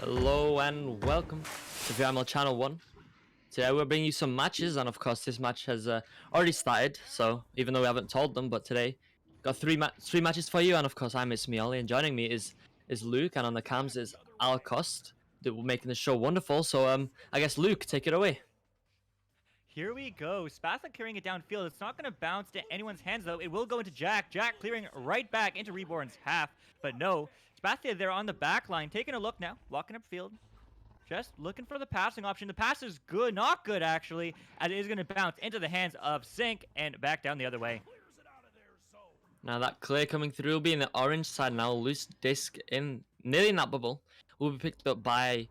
Hello and welcome to VRML Channel 1. Today we're bringing you some matches, and of course this match has already started, so even though we haven't told them, but today got three matches for you, and of course I'm Mioli, and joining me is Luke, and on the cams is Alocoste, that will making the show wonderful. So I guess Luke, take it away. Here we go. Spatha carrying it downfield. It's not going to bounce to anyone's hands, though. It will go into Jack. Jack clearing right back into Reborn's half. But no, Spatha there on the back line. Taking a look now. Walking upfield. Just looking for the passing option. The pass is good. Not good, actually. And it is going to bounce into the hands of Sync and back down the other way. Now that clear coming through will be in the orange side now. Loose disc in nearly in that bubble. Will be picked up by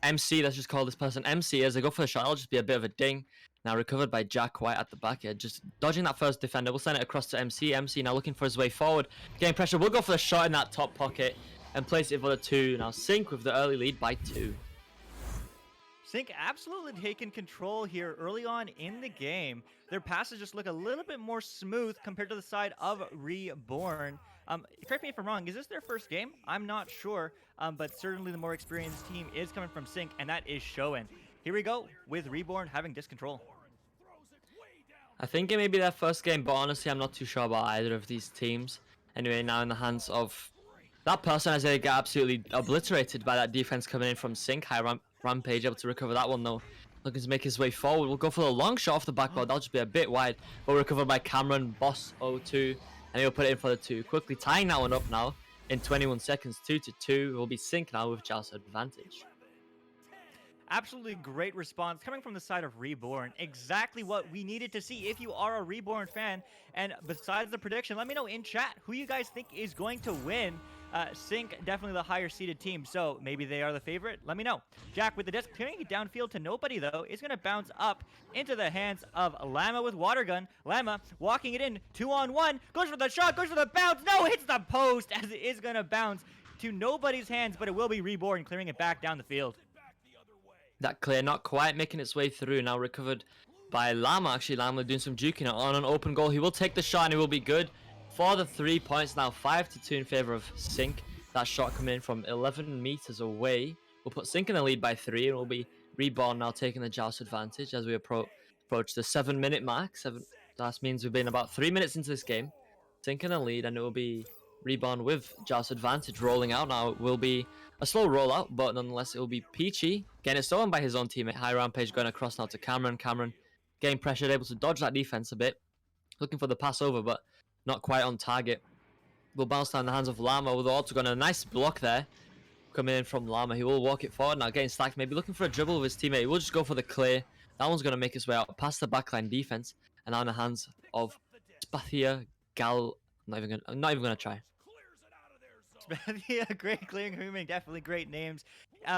MC. Let's just call this person MC. As they go for the shot, it'll just be a bit of a ding. Now recovered by Jack White at the back here. Just dodging that first defender. We'll send it across to MC. MC now looking for his way forward. Getting pressure. We'll go for the shot in that top pocket and place it for the 2. Now Sync with the early lead by 2. Sync absolutely taking control here early on in the game. Their passes just look a little bit more smooth compared to the side of Reborn. Correct me if I'm wrong, is this their first game? I'm not sure, but certainly the more experienced team is coming from Sync, and that is showing. Here we go with Reborn having disc control. I think it may be their first game, but honestly I'm not too sure about either of these teams. Anyway, now in the hands of that person as they get absolutely obliterated by that defense coming in from Sync. High Rampage able to recover that one though. Looking to make his way forward. We'll go for the long shot off the backboard. That'll just be a bit wide. But recovered by Cameron, Boss 02. and he'll put it in for the 2. Quickly tying that one up now in 21 seconds, 2-2. Will be Sync now with Joust advantage. Absolutely great response coming from the side of Reborn. Exactly what we needed to see if you are a Reborn fan. And besides the prediction, let me know in chat who you guys think is going to win. Sync, definitely the higher seeded team, so maybe they are the favorite. Let me know. Jack with the disc, clearing it downfield to nobody, though, is going to bounce up into the hands of Llama with Water Gun. Llama walking it in, 2-on-1, goes for the shot, goes for the bounce. No, hits the post as it is going to bounce to nobody's hands, but it will be Reborn clearing it back down the field. That clear not quite making its way through, now recovered by Llama. Actually, Llama doing some juking on an open goal. He will take the shot and it will be good for the 3 points. Now 5-2 in favor of Sync. That shot coming in from 11 meters away will put Sync in the lead by 3, and will be Reborn now taking the Joust advantage as we approach the 7-minute mark. That means we've been about 3 minutes into this game. Sync in the lead, and it will be Reborn with Joust advantage rolling out. Now it will be a slow rollout, but nonetheless it will be Peachy getting it stolen by his own teammate. High Rampage going across now to Cameron. Cameron getting pressured, able to dodge that defense a bit. Looking for the pass over, but not quite on target. Will bounce down the hands of Llama with also got a nice block there. Coming in from Llama. He will walk it forward now, getting stacked. Maybe looking for a dribble with his teammate. He will just go for the clear. That one's going to make his way out past the backline defense. And now in the hands of Spathia Gal. I'm not even gonna try. Yeah, great clearing agreement, definitely great names.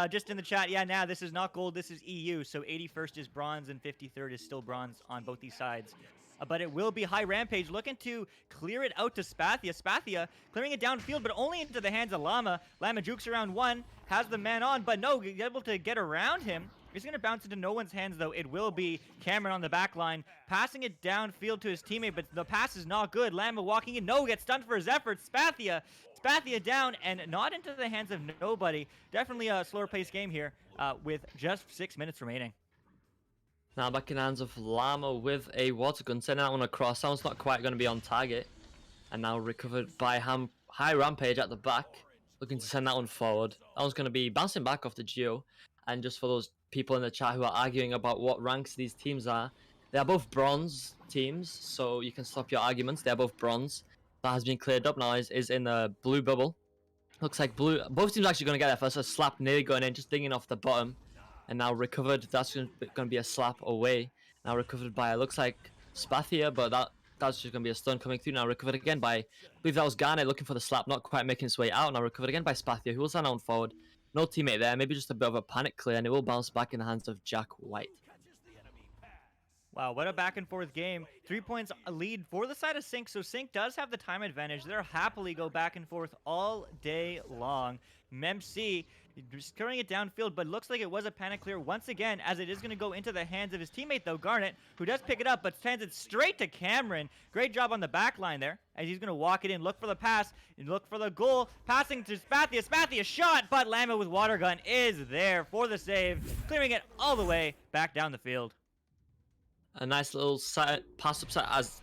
Just in the chat, yeah, now this is not gold, this is EU, so 81st is bronze and 53rd is still bronze on both these sides. But it will be High Rampage looking to clear it out to Spathia. Spathia clearing it downfield, but only into the hands of Llama. Llama jukes around one, has the man on, but no, able to get around him. He's going to bounce into no one's hands, though. It will be Cameron on the back line, passing it downfield to his teammate, but the pass is not good. Llama walking in, no, gets stunned for his efforts. Spathia down and not into the hands of nobody. Definitely a slower paced game here with just 6 minutes remaining. Now back in the hands of Llama with a water gun, sending that one across. That one's not quite going to be on target. And now recovered by High Rampage at the back, looking to send that one forward. That one's going to be bouncing back off the Geo. And just for those people in the chat who are arguing about what ranks these teams are, they are both bronze teams, so you can stop your arguments. They are both bronze. That has been cleared up now, is in the blue bubble. Looks like both teams are actually going to get there first. A slap nearly going in, just dinging off the bottom. And now recovered. That's going to be a slap away. Now recovered by, looks like Spathia, but that's just going to be a stun coming through. Now recovered again by, I believe that was Garnet looking for the slap, not quite making its way out. Now recovered again by Spathia, who will stand on forward. No teammate there, maybe just a bit of a panic clear, and it will bounce back in the hands of Jack White. Wow, what a back and forth game. 3 points lead for the side of Sync, so Sync does have the time advantage. They'll happily go back and forth all day long. MEMC just carrying it downfield, but looks like it was a panic clear once again, as it is going to go into the hands of his teammate, though, Garnet, who does pick it up, but sends it straight to Cameron. Great job on the back line there, as he's going to walk it in, look for the pass, and look for the goal, passing to Spathia. Spathia shot, but Llama with Water Gun is there for the save, clearing it all the way back down the field. A nice little pass up side, as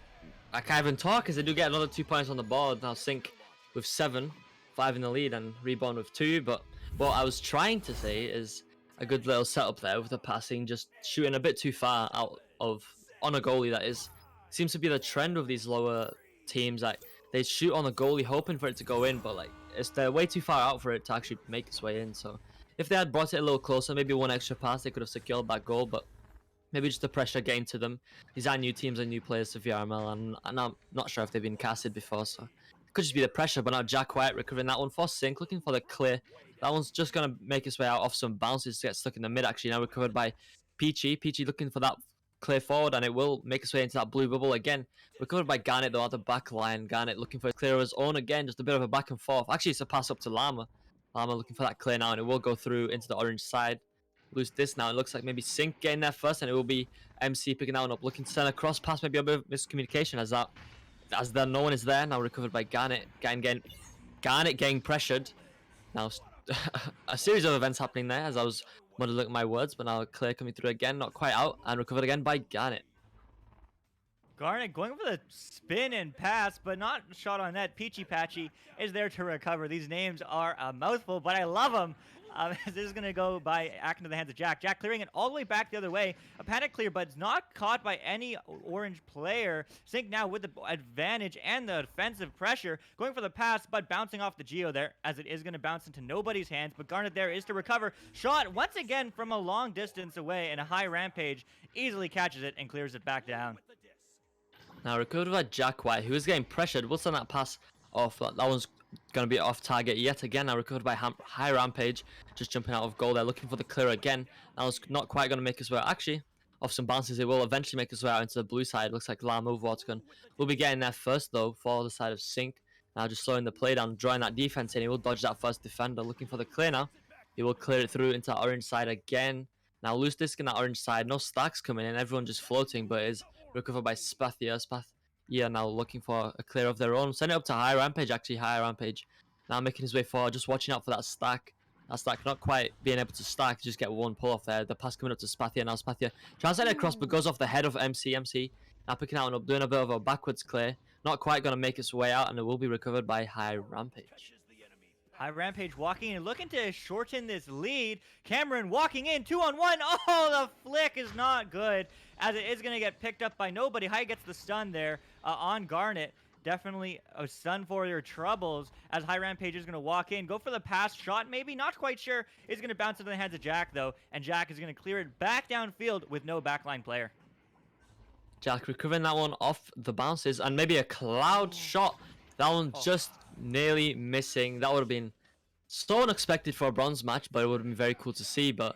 I can't even talk, as they do get another 2 points on the board. Now Sync with 7, 5 in the lead, and Reborn with 2. But what I was trying to say is a good little setup there with the passing, just shooting a bit too far out of on a goalie. That is seems to be the trend with these lower teams. Like they shoot on the goalie hoping for it to go in, but like they're way too far out for it to actually make its way in. So if they had brought it a little closer, maybe one extra pass, they could have secured that goal. But maybe just the pressure getting to them. These are new teams and new players to VRML, and I'm not sure if they've been casted before, so it could just be the pressure. But now Jack White recovering that one for Sync, looking for the clear. That one's just going to make its way out off some bounces to get stuck in the mid, actually. Now recovered by Peachy. Peachy looking for that clear forward, and it will make its way into that blue bubble again. Recovered by Garnet, though, at the back line. Garnet looking for a clear of his own again, just a bit of a back and forth. Actually, it's a pass up to Llama. Llama looking for that clear now, and it will go through into the orange side. Lose this now. It looks like maybe Sync getting there first, and it will be MC picking that one up, looking to send a cross pass, maybe a bit of miscommunication as no one is there. Now recovered by Garnet. Garnet getting pressured. Now a series of events happening there as I was muddling my words, but now clear coming through again, not quite out, and recovered again by Garnet. Garnet going for the spin and pass, but not shot on net. Peachy Patchy is there to recover. These names are a mouthful, but I love them. This is going to go by Act into the hands of Jack. Jack clearing it all the way back the other way. A panic clear, but it's not caught by any orange player. Sync now with the advantage and the defensive pressure. Going for the pass, but bouncing off the Geo there, as it is going to bounce into nobody's hands. But Garnet there is to recover. Shot once again from a long distance away, and a high Rampage easily catches it and clears it back down. Now recovered by Jack White, who is getting pressured. We'll send that pass off. That one's going to be off target yet again. Now recovered by High Rampage, just jumping out of goal there, looking for the clear again. That was not quite going to make us way out. Actually, off some bounces, it will eventually make us way out into the blue side. Looks like Lam Overwatergun will be getting there first, though, for the side of Sync. Now just slowing the play down, drawing that defense in. He will dodge that first defender, looking for the clear now. He will clear it through into that orange side again. Now loose disc in that orange side. No stacks coming in. Everyone just floating, but it is recovered by Spathia. Spathia now looking for a clear of their own. Send it up to High Rampage, actually. High Rampage now making his way forward, just watching out for that stack. That stack not quite being able to stack, just get one pull off there. The pass coming up to Spathia. Now Spathia tries to send it across, but goes off the head of MC. MC now picking out and up, doing a bit of a backwards clear. Not quite going to make its way out, and it will be recovered by High Rampage. High Rampage walking in, looking to shorten this lead. Cameron walking in, 2-on-1. Oh, the flick is not good, as it is going to get picked up by nobody. High gets the stun there on Garnet. Definitely a stun for your troubles, as High Rampage is going to walk in, go for the pass shot, maybe, not quite sure. It's going to bounce into the hands of Jack, though, and Jack is going to clear it back downfield with no backline player. Jack recovering that one off the bounces, and maybe a cloud shot. That one just nearly missing. That would have been so unexpected for a bronze match, but it would have been very cool to see, but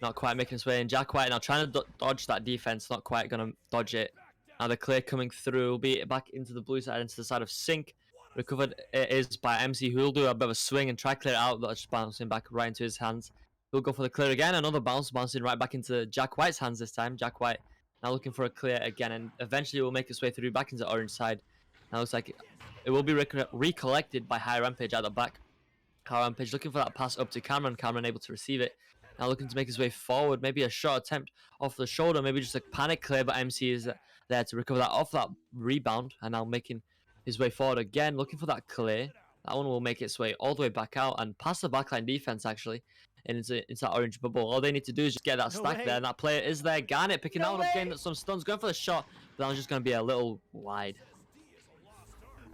not quite making its way in. Jack White now trying to dodge that defense, not quite going to dodge it. Now the clear coming through will be back into the blue side, into the side of Sync. Recovered it is by MC, who will do a bit of a swing and try to clear it out, but just bouncing back right into his hands. He'll go for the clear again. Another bounce, bouncing right back into Jack White's hands this time. Jack White now looking for a clear again, and eventually will make his way through back into the orange side. Now looks like it will be recollected by High Rampage at the back. High Rampage looking for that pass up to Cameron. Cameron able to receive it. Now looking to make his way forward. Maybe a short attempt off the shoulder. Maybe just a panic clear, but MC is there to recover that off that rebound. And now making his way forward again. Looking for that clear. That one will make its way all the way back out and past the backline defense, actually. And into that orange bubble. All they need to do is just get that stack there. And that player is there. Garnet picking that one up, getting some stuns. Going for the shot. But that was just going to be a little wide.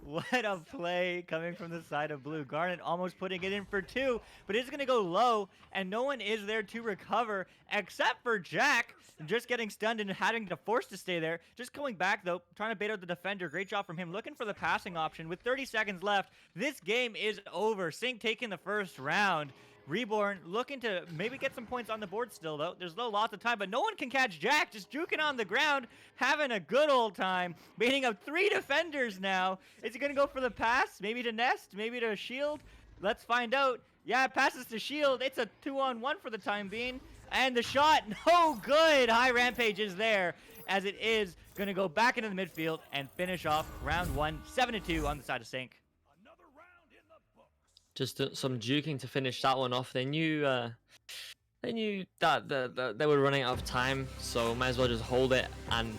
What a play coming from the side of blue. Garnet almost putting it in for two, but it's going to go low, and no one is there to recover except for Jack, just getting stunned and having to force to stay there. Just going back, though, trying to bait out the defender. Great job from him, looking for the passing option. With 30 seconds left, this game is over. Sync taking the first round. Reborn looking to maybe get some points on the board still, though. There's still lots of time, but no one can catch Jack. Just juking on the ground, having a good old time, beating up 3 defenders now. Is he going to go for the pass? Maybe to Nest? Maybe to Shield? Let's find out. Yeah, it passes to Shield. It's a 2-on-1 for the time being. And the shot, no good. High Rampage is there, as it is going to go back into the midfield and finish off round 1, 7-2 on the side of Sync. Just some juking to finish that one off. They knew that they were running out of time, so might as well just hold it and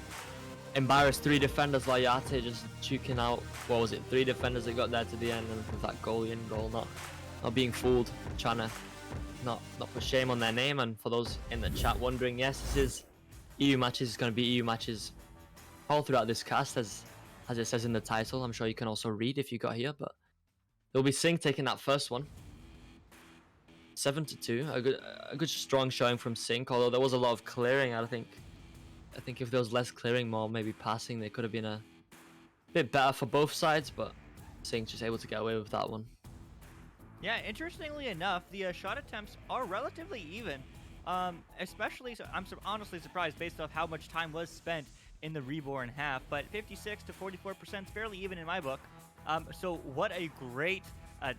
embarrass 3 defenders while Yate just juking out. What was it? 3 defenders that got there to the end, and with that goal in goal, not being fooled, trying to not put shame on their name. And for those in the chat wondering, yes, this is EU matches. It's going to be EU matches all throughout this cast, as it says in the title. I'm sure you can also read if you got here, but. It'll be Sync taking that first one. 7-2. A good strong showing from Sync, although there was a lot of clearing. I think if there was less clearing, more maybe passing, they could have been a bit better for both sides, but Sync just able to get away with that one. Yeah, interestingly enough, the shot attempts are relatively even. Especially, I'm honestly surprised based off how much time was spent in the Reborn half, but 56 to 44% is fairly even in my book. So what a great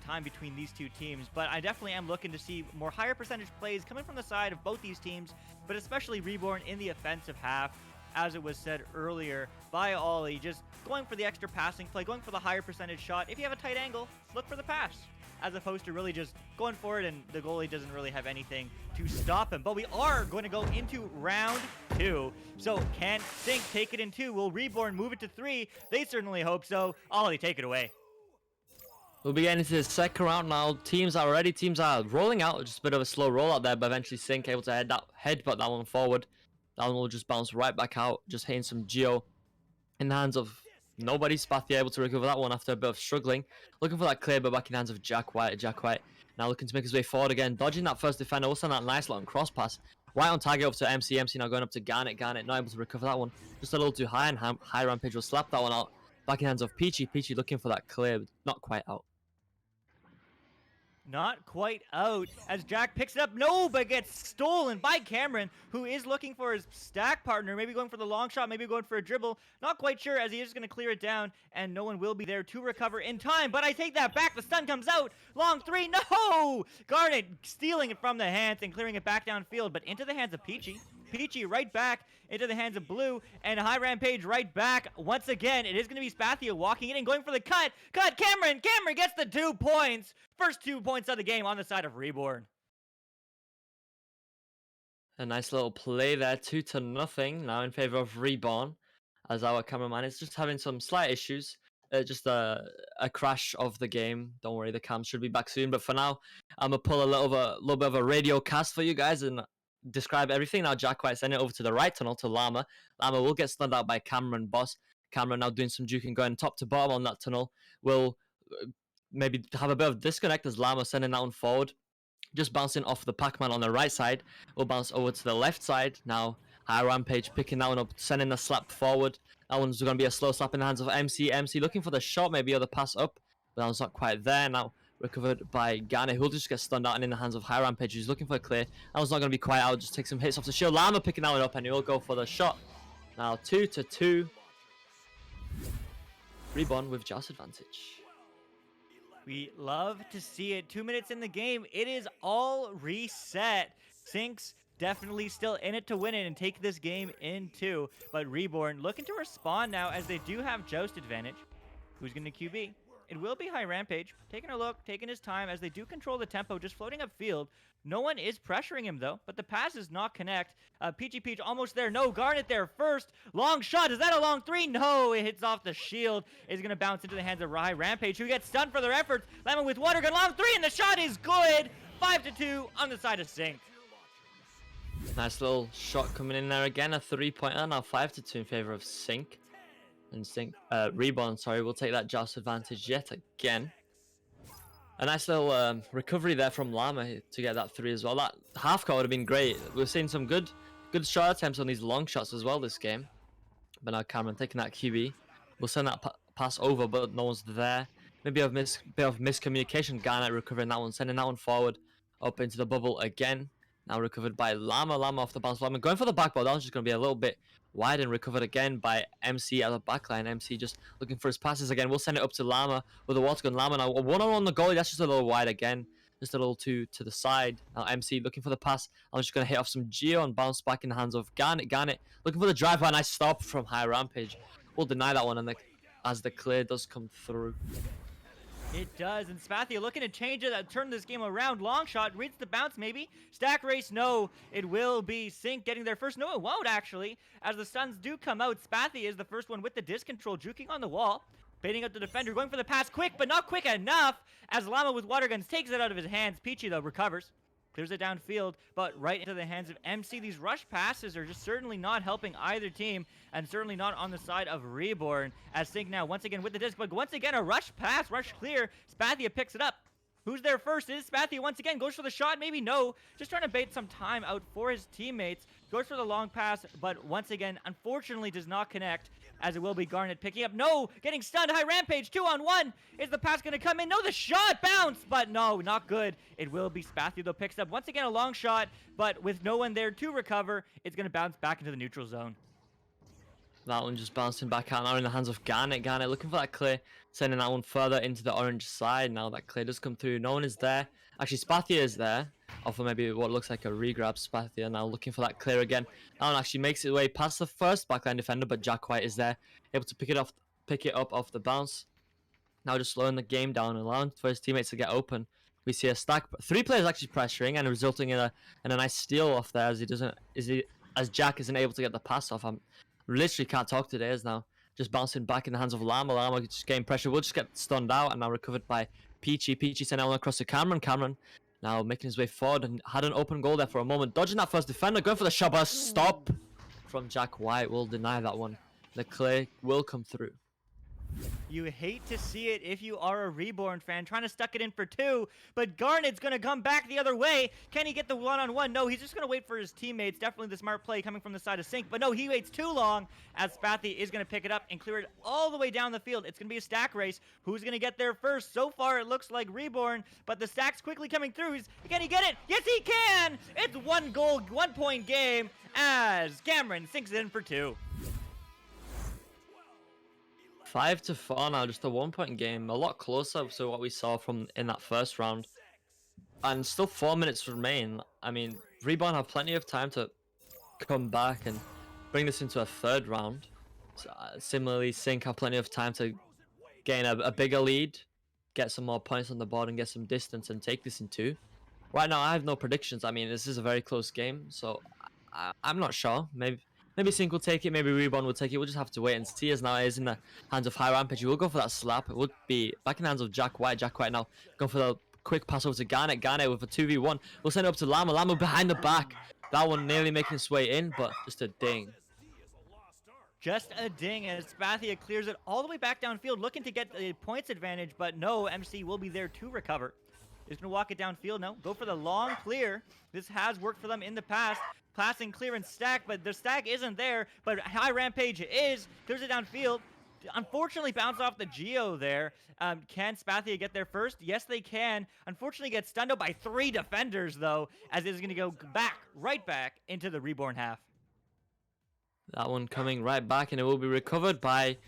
time between these two teams, but I definitely am looking to see more higher percentage plays coming from the side of both these teams, but especially Reborn in the offensive half, as it was said earlier by Ollie, just going for the extra passing play, going for the higher percentage shot. If you have a tight angle, look for the pass, as opposed to really just going for it, and the goalie doesn't really have anything to stop him. But we are going to go into round 2. So can Sync take it in 2? Will Reborn move it to 3? They certainly hope so. Ollie, take it away. We'll be getting into the second round now. Teams are rolling out. Just a bit of a slow rollout there, but eventually Sync able to headbutt that one forward. That one will just bounce right back out, just hitting some Geo in the hands of nobody. Spathia able to recover that one after a bit of struggling. Looking for that clear, but back in the hands of Jack White. Jack White now looking to make his way forward again, dodging that first defender. Also that nice long cross pass. Right on target up to MC. MC now going up to Garnet. Garnet not able to recover that one. Just a little too high, and High Rampage will slap that one out. Back in the hands of Peachy. Peachy looking for that clear, but not quite out. Not quite out as Jack picks it up. No, but gets stolen by Cameron, who is looking for his stack partner. Maybe going for the long shot, maybe going for a dribble. Not quite sure, as he is going to clear it down, and no one will be there to recover in time. But I take that back. The stun comes out. Long 3. No! Garnet stealing it from the hands and clearing it back downfield, but into the hands of Peachy. Peachy right back into the hands of Blue, and High Rampage right back. Once again, it is going to be Spathia walking in and going for the cut. Cameron gets the 2 points. First 2 points of the game on the side of Reborn. A nice little play there, 2-0 now in favor of Reborn, as our cameraman is just having some slight issues. Just a crash of the game. Don't worry, the cam should be back soon. But for now, I'm gonna pull a little bit of a radio cast for you guys and describe everything. Now Jack White send it over to the right tunnel to Llama. Llama will get stunned out by Cameron Boss. Cameron now doing some juking, going top to bottom on that tunnel. Will maybe have a bit of disconnect as Llama sending that one forward. Just bouncing off the Pac-Man on the right side. Will bounce over to the left side. Now High Rampage picking that one up, sending the slap forward. That one's going to be a slow slap in the hands of MC. MC looking for the shot, maybe, or the pass up. But that one's not quite there. Now recovered by Garnet, who'll just get stunned out and in the hands of High Rampage, who's looking for a clear. That one's not going to be quite out. Just take some hits off the shield. Llama picking that one up, and he'll go for the shot. Now 2-2. Reborn with Joust advantage. We love to see it. 2 minutes in the game. It is all reset. Sync's definitely still in it to win it and take this game in 2. But Reborn looking to respond now, as they do have Joust advantage. Who's going to QB? It will be High Rampage. Taking a look, taking his time, as they do control the tempo, just floating upfield. No one is pressuring him, though, but the pass does not connect. Peachy Peach almost there. No, Garnet there first. Long shot. Is that a long 3? No, it hits off the shield. It's going to bounce into the hands of High Rampage, who gets stunned for their efforts. Lemon with water gun. Long 3, and the shot is good. 5-2 on the side of Sync. Nice little shot coming in there again. A 3-pointer. Now 5-2 in favor of Sync. And Reborn, sorry, will take that Joust advantage yet again. A nice little recovery there from Llama to get that 3 as well. That half court would have been great. We've seen some good shot attempts on these long shots as well this game. But now Cameron taking that QB. We'll send that pass over, but no one's there. Maybe a bit of miscommunication. Garnet recovering that one, sending that one forward up into the bubble again. Now recovered by Llama. Llama off the bounce. Llama going for the back ball. That one's just going to be a little bit wide, and recovered again by MC at the backline. MC just looking for his passes again. We'll send it up to Llama with a water gun. Llama now 1-on-1 the goalie. That's just a little wide again. Just a little too to the side. Now MC looking for the pass. I'm just going to hit off some Geo and bounce back in the hands of Garnet. Garnet looking for the drive by. Nice stop from High Rampage. We'll deny that one, and as the clear does come through. It does, and Spathia looking to change it, turn this game around. Long shot, reads the bounce maybe. Stack race, no. It will be Sync getting there first. No, it won't actually. As the stuns do come out, Spathia is the first one with the disc control, juking on the wall. Baiting up the defender, going for the pass quick, but not quick enough. As Llama with water guns takes it out of his hands. Peachy, though, recovers. Clears it downfield, but right into the hands of MC. These rush passes are just certainly not helping either team, and certainly not on the side of Reborn. As Sync now once again with the disc, but once again a rush pass, rush clear. Spathia picks it up. Who's there first? It is Spathia once again. Goes for the shot, maybe no. Just trying to bait some time out for his teammates. Goes for the long pass, but once again, unfortunately does not connect, as it will be Garnet picking up. No, getting stunned. High Rampage, 2-on-1. Is the pass going to come in? No, the shot bounced, but no, not good. It will be Spathia, though, picks up once again a long shot, but with no one there to recover, it's going to bounce back into the neutral zone. That one just bouncing back out now in the hands of Garnet. Garnet looking for that clear, sending that one further into the orange side. Now that clear does come through. No one is there. Actually, Spathia is there off of maybe what looks like a regrab. Spathia now looking for that clear again. That one actually makes its way past the first backline defender, but Jack White is there, able to pick it up off the bounce. Now just slowing the game down, allowing for his teammates to get open. We see a stack, 3 players actually pressuring and resulting in a nice steal off there as Jack isn't able to get the pass off. I'm literally can't talk today as now. Just bouncing back in the hands of Llama. Llama just getting pressure. Will just get stunned out and now recovered by Peachy. Peachy sent out across to Cameron. Cameron now making his way forward and had an open goal there for a moment. Dodging that first defender. Going for the shot, but a stop from Jack White will deny that one. The clear will come through. You hate to see it if you are a Reborn fan, trying to stuck it in for 2, but Garnet's going to come back the other way. Can he get the one-on-one? No, he's just going to wait for his teammates. Definitely the smart play coming from the side of Sync, but no, he waits too long as Spathia is going to pick it up and clear it all the way down the field. It's going to be a stack race. Who's going to get there first? So far, it looks like Reborn, but the stack's quickly coming through. Can he get it? Yes, he can! It's 1 goal, 1 point game as Cameron sinks it in for 2. 5-4 now, just a 1 point game. A lot closer to what we saw from in that first round. And still 4 minutes remain. I mean, Reborn have plenty of time to come back and bring this into a third round. So, similarly, Sync have plenty of time to gain a bigger lead, get some more points on the board and get some distance and take this in 2. Right now, I have no predictions. I mean, this is a very close game, so I'm not sure. Maybe Sync will take it, maybe Reborn will take it. We'll just have to wait and see as now it is in the hands of High Rampage. He will go for that slap. It would be back in the hands of Jack White. Jack White now going for the quick pass over to Garnet. Garnet with a 2v1. We'll send it up to Llama. Llama behind the back. That one nearly making its way in, but just a ding. Just a ding as Spathia clears it all the way back downfield, looking to get the points advantage, but no, MC will be there to recover. He's going to walk it downfield now. Go for the long clear. This has worked for them in the past. Passing, clear, and stack, but the stack isn't there. But High Rampage is. Clears it downfield. Unfortunately, bounce off the Geo there. Can Spathia get there first? Yes, they can. Unfortunately, gets stunned out by 3 defenders, though, as it is going to go back, right back into the Reborn half. That one coming right back, and it will be recovered by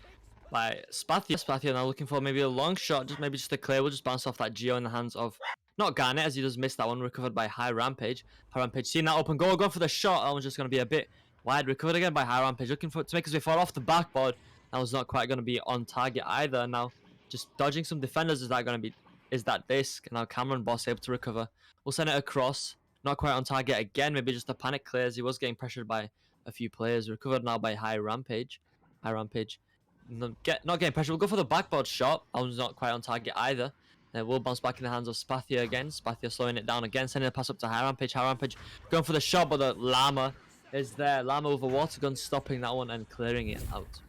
Spathia. Spathia now looking for maybe a long shot, maybe just a clear. We'll just bounce off that Geo in the hands of not Garnet, as he does miss that one. Recovered by High Rampage. High Rampage seeing that open goal, going for the shot. That one's just going to be a bit wide. Recovered again by High Rampage, looking for to make his way forward off the backboard. That was not quite going to be on target either. Now just dodging some defenders. Is that disc? Now Cameron Boss able to recover. We'll send it across. Not quite on target again. Maybe just a panic clears. He was getting pressured by a few players. Recovered now by High Rampage. High Rampage not getting pressure. We'll go for the backboard shot. That one's not quite on target either. We'll bounce back in the hands of Spathia again. Spathia slowing it down again, sending a pass up to High Rampage. High Rampage going for the shot, but the Llama is there. Llama with a water gun stopping that one and clearing it out.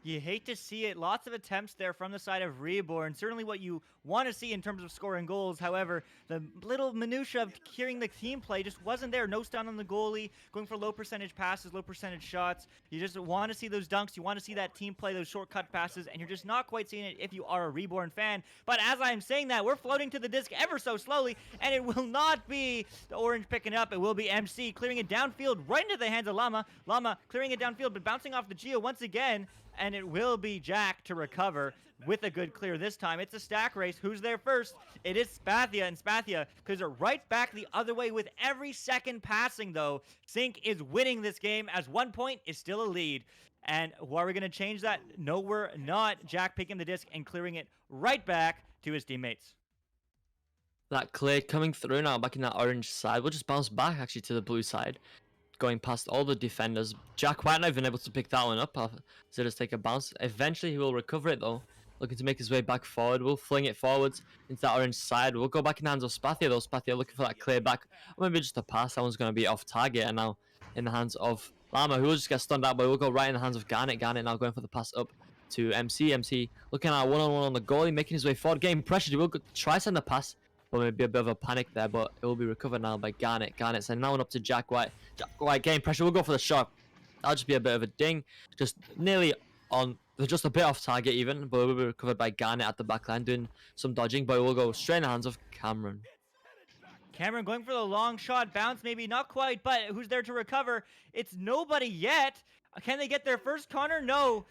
You hate to see it. Lots of attempts there from the side of Reborn. Certainly what you want to see in terms of scoring goals. However, the little minutia of carrying the team play just wasn't there. No stun on the goalie, going for low percentage passes, low percentage shots. You just want to see those dunks. You want to see that team play, those shortcut passes, and you're just not quite seeing it if you are a Reborn fan. But as I'm saying that, we're floating to the disc ever so slowly, and it will not be the Orange picking it up. It will be MC clearing it downfield right into the hands of Llama. Llama clearing it downfield, but bouncing off the Geo once again. And it will be Jack to recover with a good clear this time. It's a stack race. Who's there first? It is Spathia, and Spathia clears it right back the other way with every second passing, though. Sync is winning this game as 1 point is still a lead. And are we going to change that? No, we're not. Jack picking the disc and clearing it right back to his teammates. That clear coming through now back in that orange side. We'll just bounce back actually to the blue side. Going past all the defenders. Jack White not even able to pick that one up. So just take a bounce. Eventually he will recover it though. Looking to make his way back forward. We'll fling it forwards into that orange side. We'll go back in the hands of Spathia though. Spathia looking for that clear back. Or maybe just a pass. That one's going to be off target. And now in the hands of Llama, who will just get stunned out, but we'll go right in the hands of Garnet. Garnet now going for the pass up to MC. MC looking at one-on-one on the goalie, making his way forward, getting pressured. He will try send the pass. But maybe a bit of a panic there, but it will be recovered now by Garnet. Garnet sending that one up to Jack White. Jack White getting pressure. We'll go for the shot. That'll just be a bit of a ding. Just nearly on, just a bit off target even, but it will be recovered by Garnet at the back line, doing some dodging, but it will go straight in the hands of Cameron. Cameron going for the long shot. Bounce maybe not quite, but who's there to recover? It's nobody yet. Can they get their first Connor? No.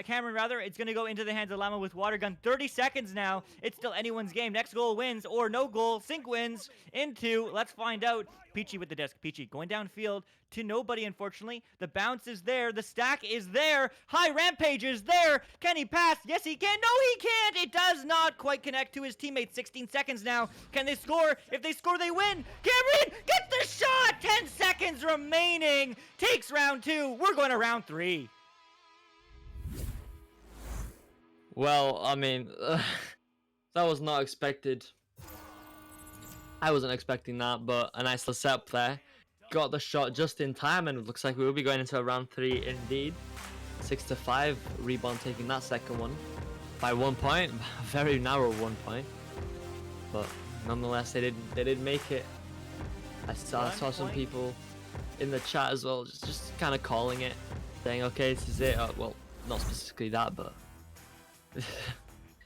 Cameron, rather. It's going to go into the hands of Llama with water gun. 30 seconds now. It's still anyone's game. Next goal wins or no goal. Sync wins into, let's find out. Peachy with the disc. Peachy going downfield to nobody, unfortunately. The bounce is there. The stack is there. High Rampage is there. Can he pass? Yes, he can. No, he can't. It does not quite connect to his teammate. 16 seconds now. Can they score? If they score, they win. Cameron gets the shot. 10 seconds remaining. Takes round 2. We're going to round 3. Well, I mean, that was not expected. I wasn't expecting that, but a nice little setup there. Got the shot just in time, and it looks like we will be going into a round 3 indeed. 6-5. Reborn taking that second one by 1 point. A very narrow 1 point, but nonetheless, they did make it. I saw some people in the chat as well, just kind of calling it, saying, "Okay, this is it." Well, not specifically that, but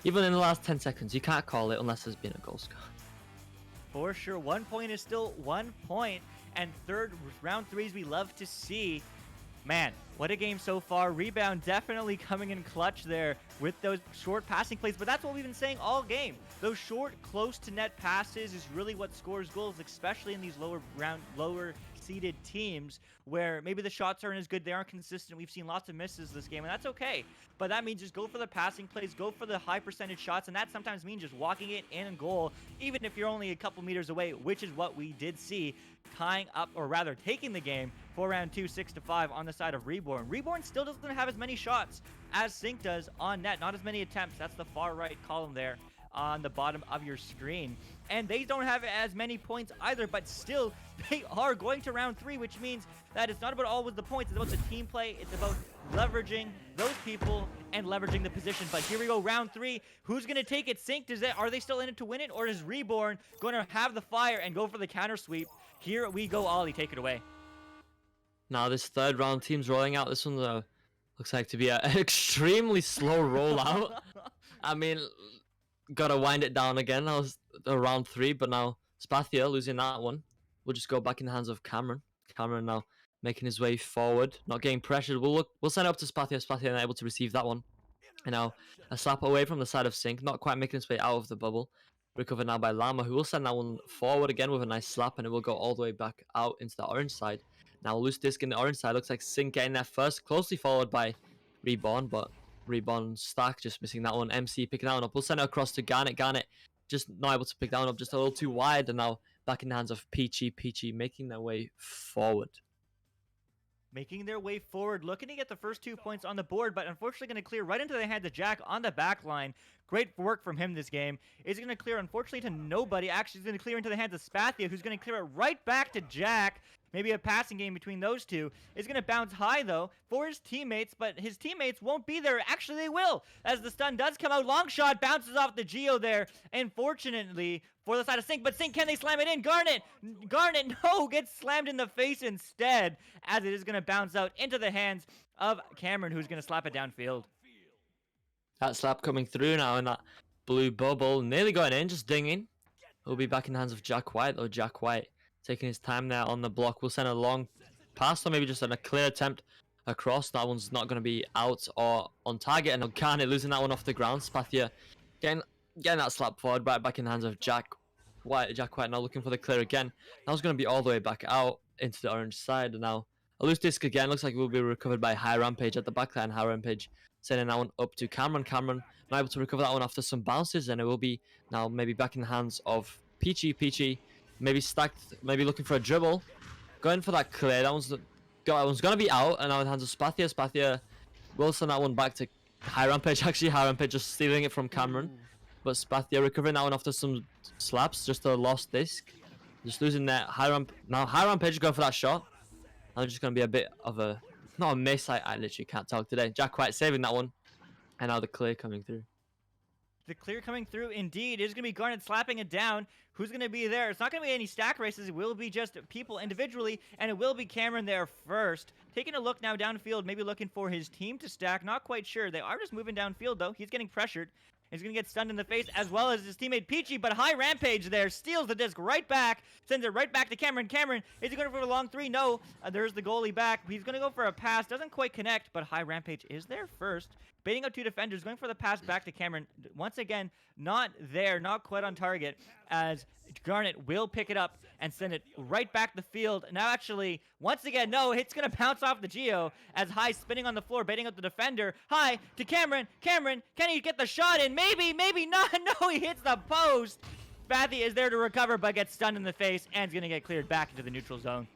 even in the last 10 seconds, you can't call it unless there's been a goal score. For sure, 1 point is still 1 point, and round 3s we love to see. Man, what a game so far. Rebound definitely coming in clutch there with those short passing plays, but that's what we've been saying all game. Those short, close to net passes is really what scores goals, especially in these lower seeded teams where maybe the shots aren't as good, they aren't consistent. We've seen lots of misses this game, and that's okay. But that means just go for the passing plays, go for the high percentage shots, and that sometimes means just walking it in goal, even if you're only a couple meters away, which is what we did see tying up, or rather taking the game for round 2, 6-5 on the side of Reborn. Reborn still doesn't have as many shots as Sync does on net, not as many attempts. That's the far right column there on the bottom of your screen. And they don't have as many points either, but still they are going to round 3, which means that it's not about always the points, it's about the team play, it's about leveraging those people and leveraging the position. But here we go, round 3. Who's going to take it? Sync, are they still in it to win it, or is Reborn going to have the fire and go for the counter sweep? Here we go, Ollie, take it away. Now this third round team's rolling out. This one looks like to be an extremely slow rollout. I mean, gotta wind it down again. That was round 3, but now Spathia losing that one. We'll just go back in the hands of Cameron. Cameron now making his way forward, not getting pressured. We'll send it up to Spathia. Spathia not able to receive that one. And now a slap away from the side of Sync, not quite making his way out of the bubble. Recovered now by Llama, who will send that one forward again with a nice slap, and it will go all the way back out into the orange side. Now loose disc in the orange side. Looks like Sync getting there first, closely followed by Reborn, but Reborn stack just missing that one. MC picking that one up. We'll send it across to Garnet. Garnet just not able to pick that one up, just a little too wide, and now back in the hands of Peachy. Peachy making their way forward. Making their way forward, looking to get the first 2 points on the board, but unfortunately going to clear right into the hands of Jack on the back line. Great work from him this game. Is going to clear, unfortunately, to nobody. Actually, he's going to clear into the hands of Spathia, who's going to clear it right back to Jack. Maybe a passing game between those two. Is going to bounce high, though, for his teammates, but his teammates won't be there. Actually, they will, as the stun does come out. Long shot bounces off the Geo there, unfortunately, for the side of Sync. But Sync, can they slam it in? Garnet, no, gets slammed in the face instead, as it is going to bounce out into the hands of Cameron, who's going to slap it downfield. That slap coming through now in that blue bubble. Nearly going in, just dinging. We'll be back in the hands of Jack White, though. Jack White taking his time there on the block. We'll send a long pass, or maybe just a clear attempt across. That one's not going to be out or on target. And Garnet losing that one off the ground. Spathia getting that slap forward, right back in the hands of Jack White. Jack White now looking for the clear again. That was going to be all the way back out into the orange side. And now a loose disc again. Looks like it will be recovered by High Rampage at the back line. High Rampage sending that one up to Cameron. Cameron not able to recover that one after some bounces, and it will be now maybe back in the hands of Peachy. Peachy maybe stacked, maybe looking for a dribble, going for that clear. That one's gonna be out, and now in the hands of Spathia. Spathia will send that one back to High Rampage. Actually, High Rampage just stealing it from Cameron, but Spathia recovering that one after some slaps, just a lost disc, just losing that. High Rampage going for that shot. Now just gonna be a bit of a not a miss. I literally can't talk today. Jack White saving that one, and now the clear coming through. The clear coming through, indeed. It's going to be Garnet slapping it down. Who's going to be there? It's not going to be any stack races. It will be just people individually, and it will be Cameron there first. Taking a look now downfield, maybe looking for his team to stack. Not quite sure. They are just moving downfield, though. He's getting pressured. He's going to get stunned in the face as well as his teammate Peachy, but high Rampage there steals the disc right back, sends it right back to Cameron. Cameron, is he going for a long three? No. There's the goalie back. He's going to go for a pass. Doesn't quite connect, but high Rampage is there first. Baiting out two defenders, going for the pass back to Cameron. Once again, not there, not quite on target, as Garnet will pick it up and send it right back the field. Now, actually, once again, no, it's going to bounce off the Geo as High spinning on the floor, baiting out the defender. High to Cameron. Cameron, can he get the shot in? Maybe, maybe not. No, he hits the post. Bathy is there to recover, but gets stunned in the face and is going to get cleared back into the neutral zone.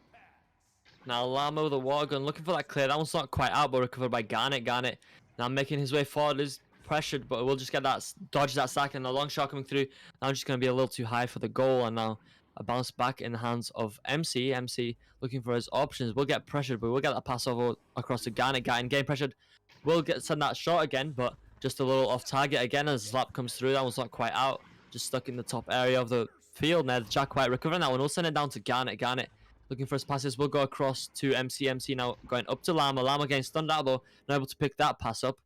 Now, Llama with a water gun, looking for that clear. That one's not quite out, but recovered by Garnet. Garnet now making his way forward, is pressured, but we'll just get that, dodge that sack, and a long shot coming through. Now just going to be a little too high for the goal, and now a bounce back in the hands of MC. MC looking for his options. We'll get pressured, but we'll get that pass over across to Garnet. Garnet getting pressured. We'll send that shot again, but just a little off target again as the slap comes through. That one's not quite out. Just stuck in the top area of the field. Now Jack White recovering that one. We'll send it down to Garnet. Garnet looking for his passes. We'll go across to MC. MC now going up to Llama. Llama getting stunned out though. Not able to pick that pass up.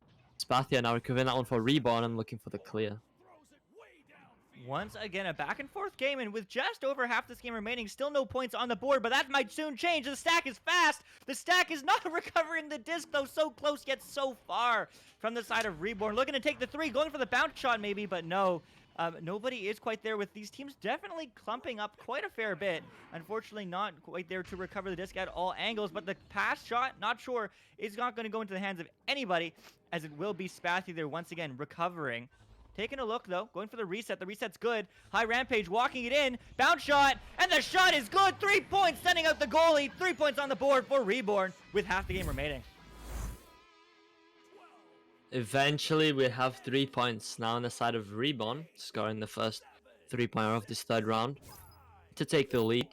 Spathia now recovering that one for Reborn and looking for the clear. Once again, a back and forth game, and with just over half this game remaining, still no points on the board, but that might soon change. The stack is fast. The stack is not recovering the disc, though. So close, yet so far from the side of Reborn. Looking to take the three, going for the bounce shot maybe, but no. Nobody is quite there, with these teams definitely clumping up quite a fair bit. Unfortunately, not quite there to recover the disc at all angles, but the pass shot, not sure, is not going to go into the hands of anybody, as it will be Spathia there once again recovering. Taking a look, though, going for the reset. The reset's good. High Rampage walking it in. Bounce shot, and the shot is good. 3 points, sending out the goalie. 3 points on the board for Reborn with half the game remaining. Eventually, we have 3 points now on the side of Reborn, scoring the first 3-pointer of this third round to take the lead.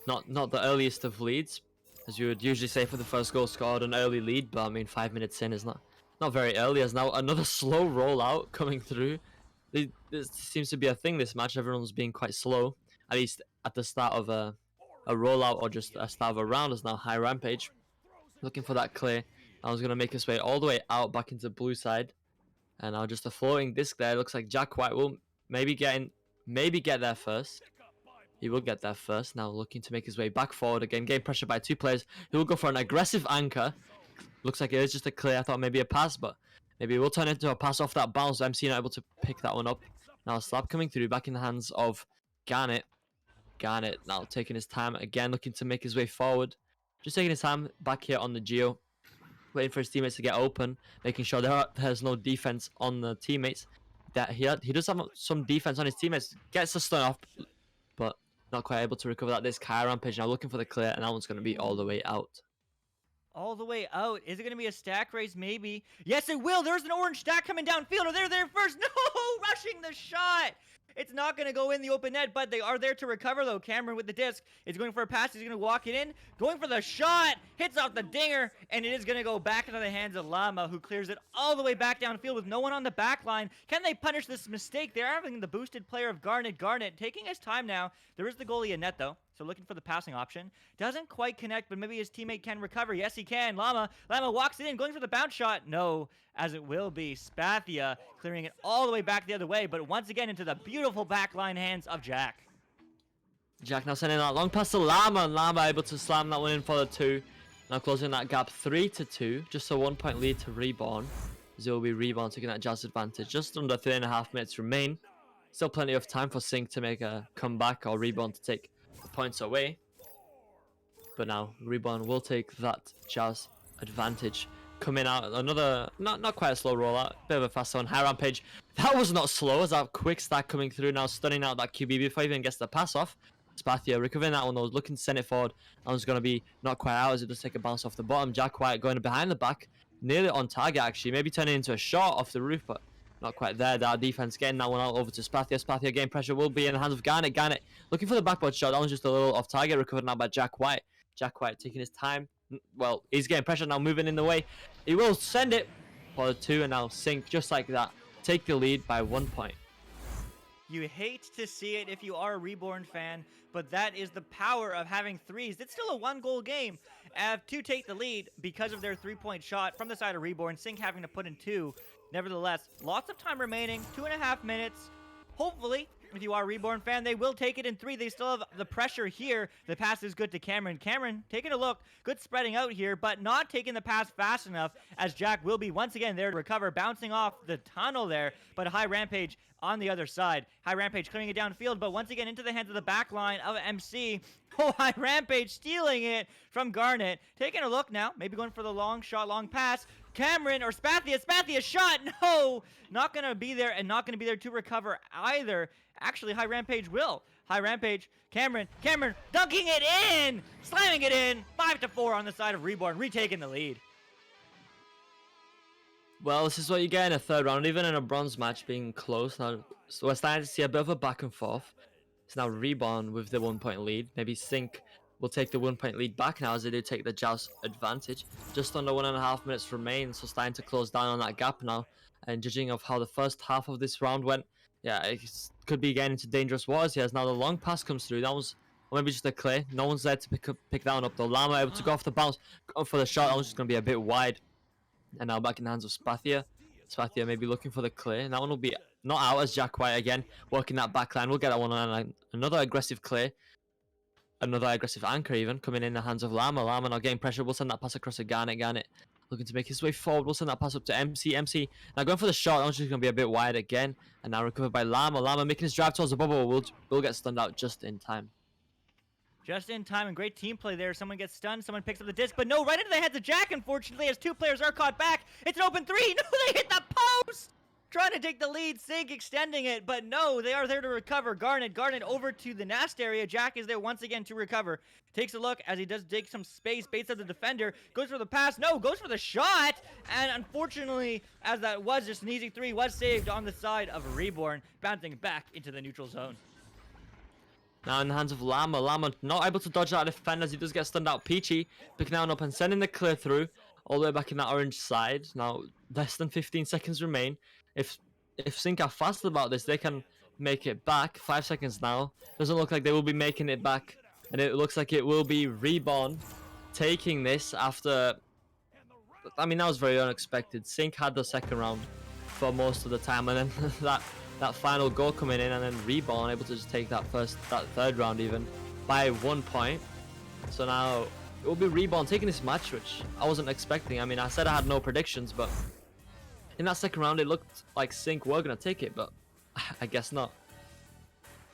Not the earliest of leads, as you would usually say for the first goal scored, an early lead, but I mean 5 minutes in is not very early, as now another slow rollout coming through. This seems to be a thing this match. Everyone's being quite slow, at least at the start of a rollout or just a start of a round, as now High Rampage looking for that clear. I was going to make his way all the way out back into blue side, and now just a floating disc there. Looks like Jack White will maybe get there first. He will get there first. Now looking to make his way back forward again, getting pressured by two players. He will go for an aggressive anchor. Looks like it is just a clear. I thought maybe a pass, but maybe it will turn into a pass off that bounce. MC not able to pick that one up. Now a slap coming through, back in the hands of Garnet. Garnet now taking his time again, looking to make his way forward. Just taking his time back here on the Geo, waiting for his teammates to get open, making sure there's no defense on the teammates. That he does have some defense on his teammates. Gets the stun off, but not quite able to recover that. This High Rampage now looking for the clear, and that one's going to be all the way out. All the way out. Is it going to be a stack race? Maybe. Yes, it will. There's an orange stack coming downfield. Oh, they're there first. No, rushing the shot. It's not going to go in the open net, but they are there to recover, though. Cameron with the disc is going for a pass. He's going to walk it in. Going for the shot. Hits off the dinger, and it is going to go back into the hands of Llama, who clears it all the way back downfield with no one on the back line. Can they punish this mistake? They're having the boosted player of Garnet. Garnet taking his time now. There is the goalie in net, though, so looking for the passing option. Doesn't quite connect, but maybe his teammate can recover. Yes, he can. Llama walks it in, going for the bounce shot. No, as it will be Spathia clearing it all the way back the other way, but once again into the beautiful backline hands of Jack. Jack now sending that long pass to Llama, and Llama able to slam that one in for the 2. Now closing that gap 3-2, just a 1 point lead to Reborn. As it will be Reborn taking that Jazz advantage. Just under 3.5 minutes remain. Still plenty of time for Sync to make a comeback, or Reborn to take the points away. But now Reborn will take that Jazz advantage. Coming out, another not quite a slow rollout, bit of a fast one. High Rampage, that was not slow, as that quick stack coming through, now stunning out that QB before he even gets the pass off. Spathia recovering that one though, looking to send it forward. That one's going to be not quite out, as it does take a bounce off the bottom. Jack White going behind the back, nearly on target actually, maybe turning into a shot off the roof, but not quite there. That defense getting that one out over to Spathia. Spathia getting pressure, will be in the hands of Garnet. Garnet looking for the backboard shot, that one's just a little off target, recovered now by Jack White. Jack White taking his time. Well, he's getting pressure now, moving in the way. He will send it for the 2, and now Sync, just like that, take the lead by 1 point. You hate to see it if you are a Reborn fan, but that is the power of having threes. It's still a 1-goal game. To take the lead because of their 3-point shot from the side of Reborn, Sync having to put in 2. Nevertheless, lots of time remaining, 2.5 minutes. Hopefully, if you are a Reborn fan, they will take it in 3. They still have the pressure here. The pass is good to Cameron. Cameron taking a look, good spreading out here, but not taking the pass fast enough, as Jack will be once again there to recover, bouncing off the tunnel there, but a High Rampage on the other side. High Rampage clearing it downfield, but once again into the hands of the back line of MC. Oh, High Rampage stealing it from Garnet. Taking a look now, maybe going for the long shot, long pass. Cameron or Spathia shot. No, not going to be there, and not going to be there to recover either. Actually, High Rampage will. High Rampage, Cameron dunking it in, slamming it in. 5-4 on the side of Reborn, retaking the lead. Well, this is what you get in a third round, even in a bronze match being close. Now, so we're starting to see a bit of a back and forth. It's now Reborn with the 1-point lead. Maybe Sync will take the 1-point lead back now, as they do take the Joust advantage. Just under 1.5 minutes remain, so starting to close down on that gap now. And judging of how the first half of this round went, yeah, it could be getting into dangerous waters here. As now the long pass comes through. That was, or maybe just a clear. No one's there to pick that one up though. Llama able to go off the bounce, go for the shot. That was just going to be a bit wide. And now back in the hands of Spathia. Spathia maybe looking for the clear. And that one will be not out, as Jack White again working that back line. We'll get that one on another aggressive clear. Another aggressive anchor even coming in the hands of Llama. Llama now getting pressure. We'll send that pass across to Garnet. Garnet looking to make his way forward. We'll send that pass up to MC. MC now going for the shot. That one's just going to be a bit wide again. And now recovered by Llama. Llama making his drive towards the bubble. We'll get stunned out just in time. Just in time, and great team play there. Someone gets stunned, someone picks up the disc, but no, right into the hands of Jack, unfortunately, as 2 players are caught back. It's an open 3. No, they hit the post! Trying to take the lead, Sync extending it, but no, they are there to recover. Garnet over to the Nast area. Jack is there once again to recover. Takes a look as he does dig some space, baits out the defender, goes for the pass, no, goes for the shot, and unfortunately, as that was just an easy 3, was saved on the side of Reborn, bouncing back into the neutral zone. Now in the hands of Llama. Llama not able to dodge that defender, as he does get stunned out. Peachy picking that one up and sending the clear through all the way back in that orange side. Now less than 15 seconds remain. If Sync are fast about this, they can make it back. 5 seconds now. Doesn't look like they will be making it back, and it looks like it will be Reborn taking this after. I mean, that was very unexpected. Sync had the second round for most of the time, and then that final goal coming in, and then Reborn able to just take that third round even by 1 point. So now it will be Reborn taking this match, which I wasn't expecting. I mean, I said I had no predictions, but in that second round it looked like Sync were gonna take it, but I guess not.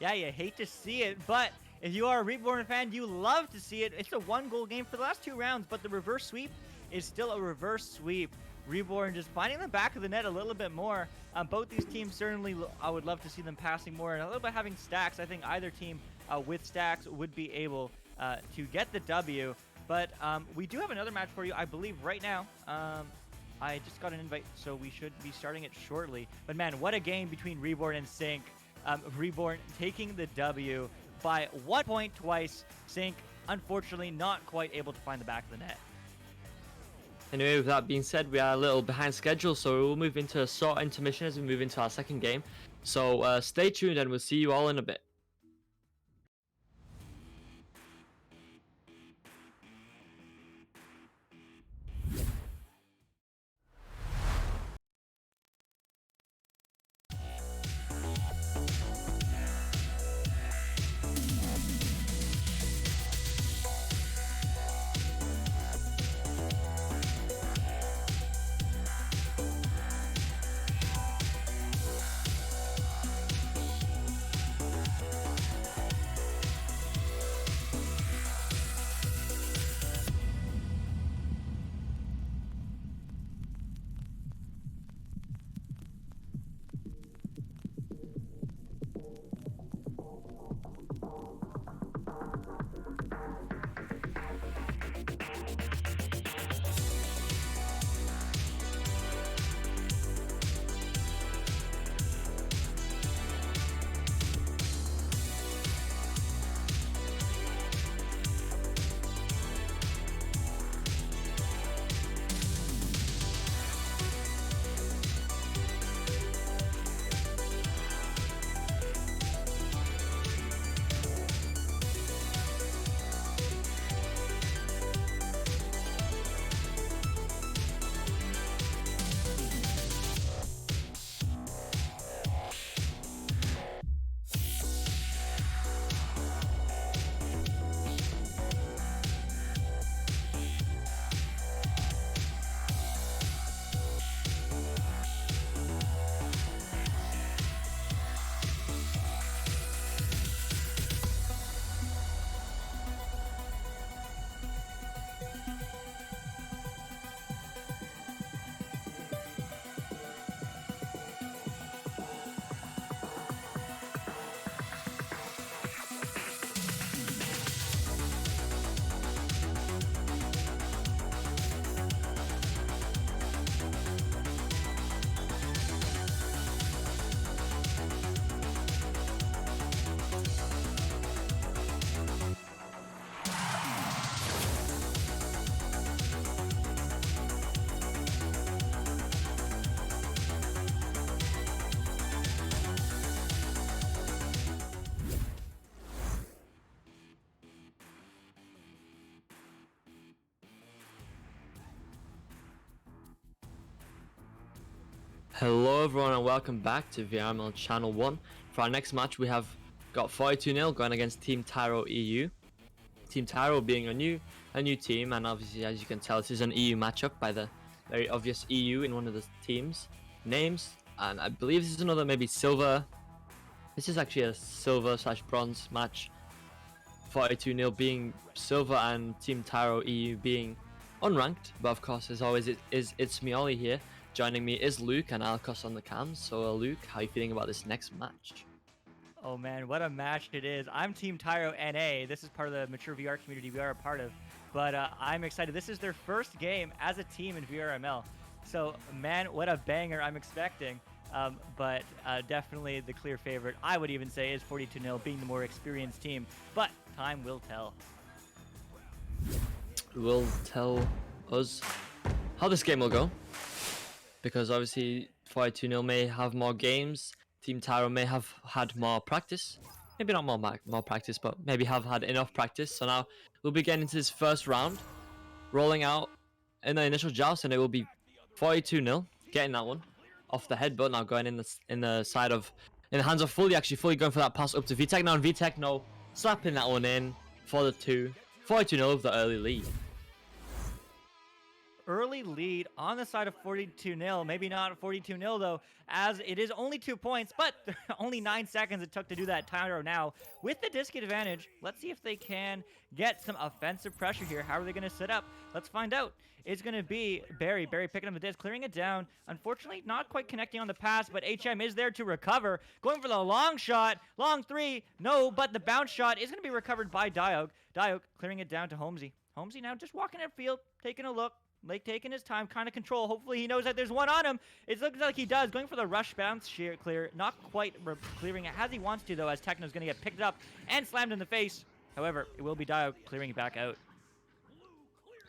Yeah, you hate to see it, but if you are a Reborn fan, you love to see it. It's a 1-goal game for the last 2 rounds, but the reverse sweep is still a reverse sweep. Reborn just finding the back of the net a little bit more. Both these teams certainly, I would love to see them passing more and a little bit having stacks. I think either team with stacks would be able to get the W. But we do have another match for you, I believe, right now. I just got an invite, so we should be starting it shortly. But man, what a game between Reborn and Sync. Reborn taking the W by 1 point twice. Sync, unfortunately, not quite able to find the back of the net. Anyway, with that being said, we are a little behind schedule, so we'll move into a short intermission as we move into our second game. So stay tuned and we'll see you all in a bit. Hello everyone and welcome back to VRML Channel 1. For our next match we have got 42-0 going against Team Tyro EU. Team Tyro being a new team, and obviously as you can tell this is an EU matchup by the very obvious EU in one of the teams names, and I believe this is another maybe silver. This is actually a silver/bronze match. 42-0 being silver and Team Tyro EU being unranked, but of course as always it's me Ollie here. Joining me is Luke and Alocoste on the cams. So Luke, how are you feeling about this next match? Oh man, what a match it is. I'm Team Tyro NA. This is part of the mature VR community we are a part of. But I'm excited. This is their first game as a team in VRML. So man, what a banger I'm expecting. But definitely the clear favorite, I would even say, is 42-0 being the more experienced team. But time will tell. Will tell us how this game will go. Because obviously 42-0 may have more games. Team Tyro may have had more practice. Maybe not more practice, but maybe have had enough practice. So now we'll be getting into this first round. Rolling out in the initial joust, and it will be 42-0. Getting that one off the headbutt. Now going in the hands of Fully going for that pass up to VTechno, and VTechno slapping that one in for the 2. 42-0 with the early lead. Early lead on the side of 42-0. Maybe not 42-0 though, as it is only 2 points, but only 9 seconds it took to do that. Tyro now with the disc advantage. Let's see if they can get some offensive pressure here. How are they going to set up? Let's find out. It's going to be Barry picking up the disc, clearing it down. Unfortunately, not quite connecting on the pass, but HM is there to recover. Going for the long shot. Long 3. No, but the bounce shot is going to be recovered by Diog. Diog clearing it down to Holmesy. Holmesy now just walking upfield, taking a look. Like taking his time, kind of control. Hopefully he knows that there's one on him. It looks like he does. Going for the rush bounce sheer clear. Not quite clearing it as he wants to though, as Techno's going to get picked up and slammed in the face. However, it will be Dio clearing it back out.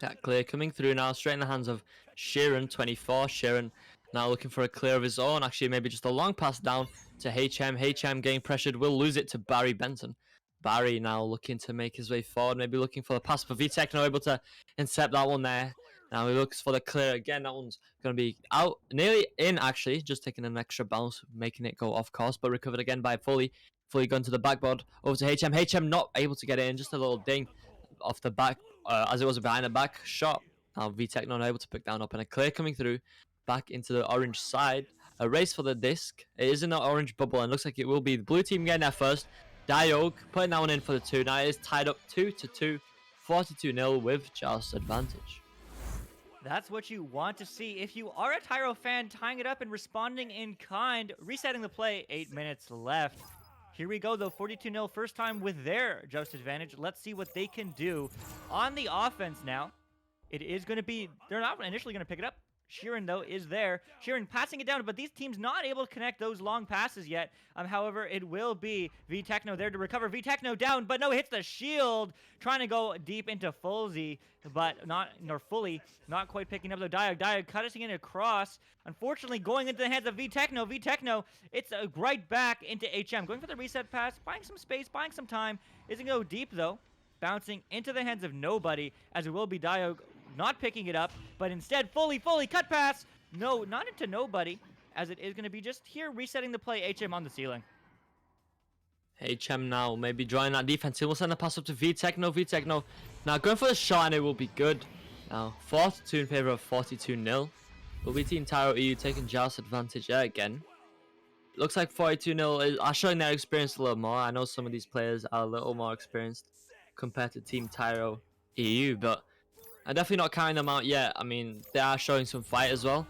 That clear coming through now, straight in the hands of Sheeran, 24. Sheeran now looking for a clear of his own. Actually, maybe just a long pass down to HM. HM getting pressured, will lose it to Barry Benson. Barry now looking to make his way forward, maybe looking for the pass, but VTechno able to intercept that one there. Now he looks for the clear again. That one's going to be out, nearly in actually, just taking an extra bounce, making it go off course, but recovered again by Fully gone to the backboard, over to HM. HM not able to get it in, just a little ding off the back, as it was a behind the back shot. Now VTech not able to pick down up, and a clear coming through, back into the orange side. A race for the disc. It is in the orange bubble, and looks like it will be the blue team getting there first. Diog putting that one in for the 2. Now it is tied up 2-2, 42-0 with Joust advantage. That's what you want to see. If you are a Tyro fan, tying it up and responding in kind, resetting the play, 8 minutes left. Here we go though, 42-0, first time with their Joust advantage. Let's see what they can do on the offense now. It is going to be, they're not initially going to pick it up. Sheeran, though, is there. Sheeran passing it down, but these teams not able to connect those long passes yet. However, it will be VTechno there to recover. VTechno down, but no, hits the shield. Trying to go deep into Fulzy, but not, nor Fully. Not quite picking up the Diog. Diog cutting it across. Unfortunately, going into the hands of VTechno. VTechno, it's right back into HM. Going for the reset pass, buying some space, buying some time. Isn't going to go deep, though. Bouncing into the hands of nobody, as it will be Diog not picking it up, but instead Fully cut pass. No, not into nobody, as it is going to be just here resetting the play. HM on the ceiling. HM now maybe drawing that defense. He will send a pass up to VTechno. VTechno now going for the shot, and it will be good. Now 42 in favor of 42-0. Will be Team Tyro EU taking Joust advantage there again. Looks like 42-0 are showing their experience a little more. I know some of these players are a little more experienced compared to Team Tyro EU, but I'm definitely not counting them out yet. I mean, they are showing some fight as well,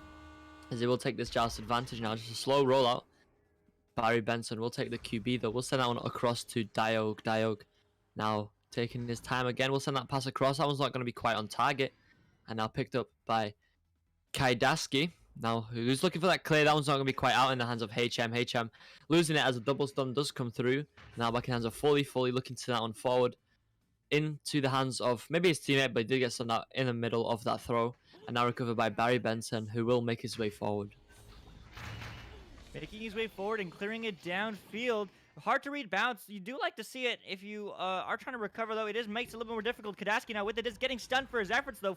as they will take this Joust advantage now. Just a slow rollout. Barry Benson will take the QB though. We'll send that one across to Diog. Diog now taking his time again. We'll send that pass across. That one's not going to be quite on target. And now picked up by Kaidaski. Now, who's looking for that clear? That one's not going to be quite out in the hands of HM. HM losing it as a double stun does come through. Now back in the hands of Fully looking to that one forward. Into the hands of maybe his teammate, but he did get stunned out in the middle of that throw, and now recovered by Barry Benson, who will make his way forward. Making his way forward and clearing it downfield. Hard to read bounce. You do like to see it if you are trying to recover, though. It makes it a little bit more difficult. Kadaski now with it is getting stunned for his efforts, though.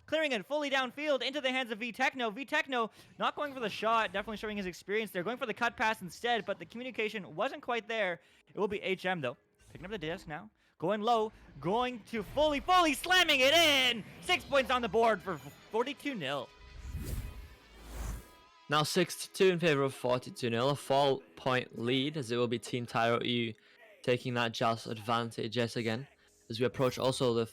Clearing it fully downfield into the hands of V-Techno. V-Techno not going for the shot, definitely showing his experience there. Going for the cut pass instead, but the communication wasn't quite there. It will be HM, though. Picking up the disc now. Going low. Going to fully slamming it in! 6 points on the board for 42-0. Now 6-2 in favor of 42-0, a 4-point lead, as it will be Team Tyro EU taking that Joust advantage yet again. As we approach also the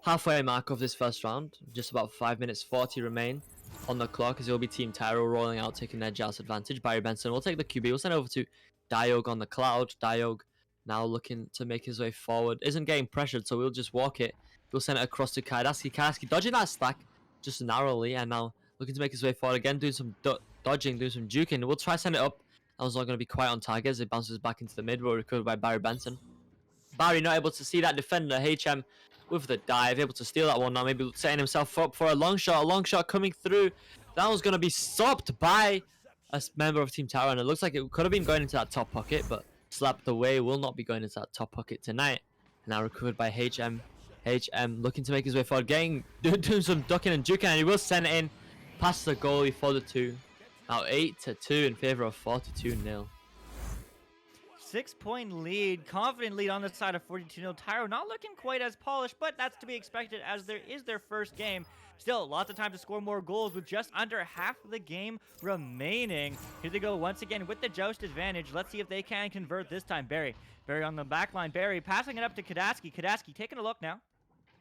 halfway mark of this first round, just about 5 minutes 40 remain on the clock, as it will be Team Tyro rolling out, taking their Joust advantage. Barry Benson will take the QB, we'll send over to Diog on the cloud. Diog now looking to make his way forward, isn't getting pressured, so we'll just walk it. We'll send it across to Kaidaski. Kaidaski dodging that stack just narrowly, and now looking to make his way forward again, doing some dodging, doing some juking. We'll try to send it up. That was not going to be quite on target as it bounces back into the mid, but recovered by Barry Benson. Barry not able to see that defender. HM with the dive, able to steal that one now, maybe setting himself up for a long shot coming through. That was going to be stopped by a member of Team Tower, and it looks like it could have been going into that top pocket, but slapped away. Will not be going into that top pocket tonight. Now recovered by HM. HM looking to make his way forward, doing some ducking and juking, and he will send it in past the goalie for the 2. Now 8-2 in favor of 42-0. 6-point lead, confident lead on the side of 42-0. Tyro not looking quite as polished, but that's to be expected as there is their first game. Still, lots of time to score more goals with just under half of the game remaining. Here they go once again with the Joust advantage. Let's see if they can convert this time. Barry on the back line. Barry passing it up to Kadaski. Kadaski taking a look now.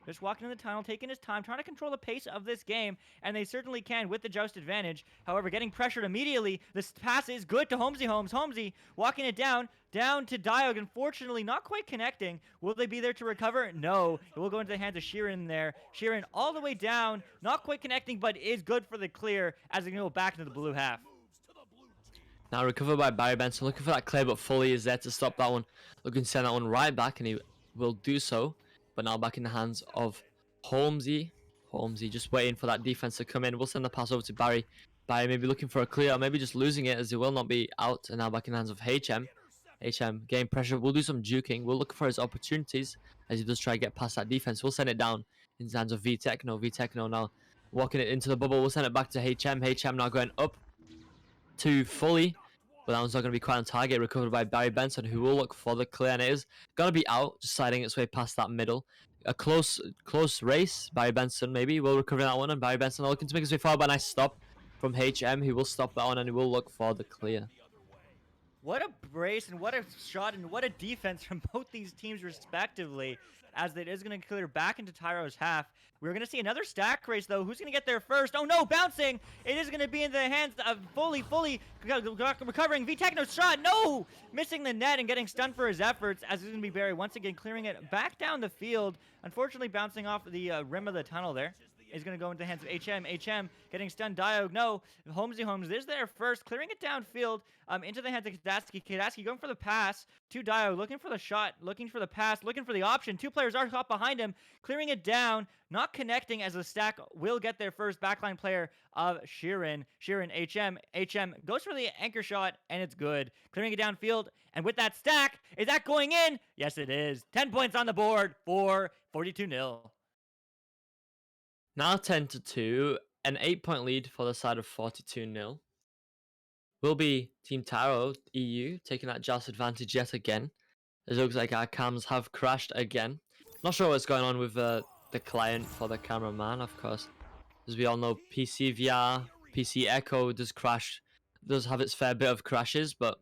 Just walking in the tunnel, taking his time, trying to control the pace of this game, and they certainly can with the Joust advantage. However, getting pressured immediately. This pass is good to Holmesy. Holmesy walking it down to Diog. Unfortunately, not quite connecting. Will they be there to recover? No. It will go into the hands of Sheeran there. Sheeran all the way down, not quite connecting, but is good for the clear as they go back into the blue half. Now recovered by Barry Benson, looking for that clear, but Foley is there to stop that one. Looking to send that one right back, and he will do so. But now back in the hands of Holmesy. Holmesy just waiting for that defense to come in. We'll send the pass over to Barry. Barry maybe looking for a clear, or maybe just losing it as he will not be out. And now back in the hands of HM. HM getting pressure. We'll do some juking. We'll look for his opportunities as he does try to get past that defense. We'll send it down in the hands of V-Techno. V-Techno now walking it into the bubble. We'll send it back to HM. HM now going up to Foley. But that one's not going to be quite on target. Recovered by Barry Benson, who will look for the clear, and it is going to be out, just sliding its way past that middle. A close race. Barry Benson maybe will recover that one, and Barry Benson looking to make his way forward, but a nice stop from HM. He will stop that one, and he will look for the clear. What a brace and what a shot and what a defense from both these teams respectively, as it is going to clear back into Tyro's half. We're going to see another stack race, though. Who's going to get there first? Oh, no, bouncing. It is going to be in the hands of fully recovering V-Techno's shot. No! Missing the net and getting stunned for his efforts, as it's going to be Barry once again clearing it back down the field. Unfortunately, bouncing off the rim of the tunnel there. Is going to go into the hands of HM. HM getting stunned. Diog, no. Holmes is there first, clearing it downfield into the hands of Kadaski. Kadaski going for the pass to Diog, looking for the shot, looking for the pass, looking for the option. 2 players are caught behind him, clearing it down, not connecting as the stack will get their first backline player of Sheeran. HM goes for the anchor shot, and it's good. Clearing it downfield, and with that stack, is that going in? Yes, it is. 10 points on the board for 42-0. Now 10-2, an 8-point lead for the side of 42-0. Will be Team Taro EU taking that Joust advantage yet again. It looks like our cams have crashed again. Not sure what's going on with the client for the cameraman, of course. As we all know, PC VR, PC Echo does crash, does have its fair bit of crashes, but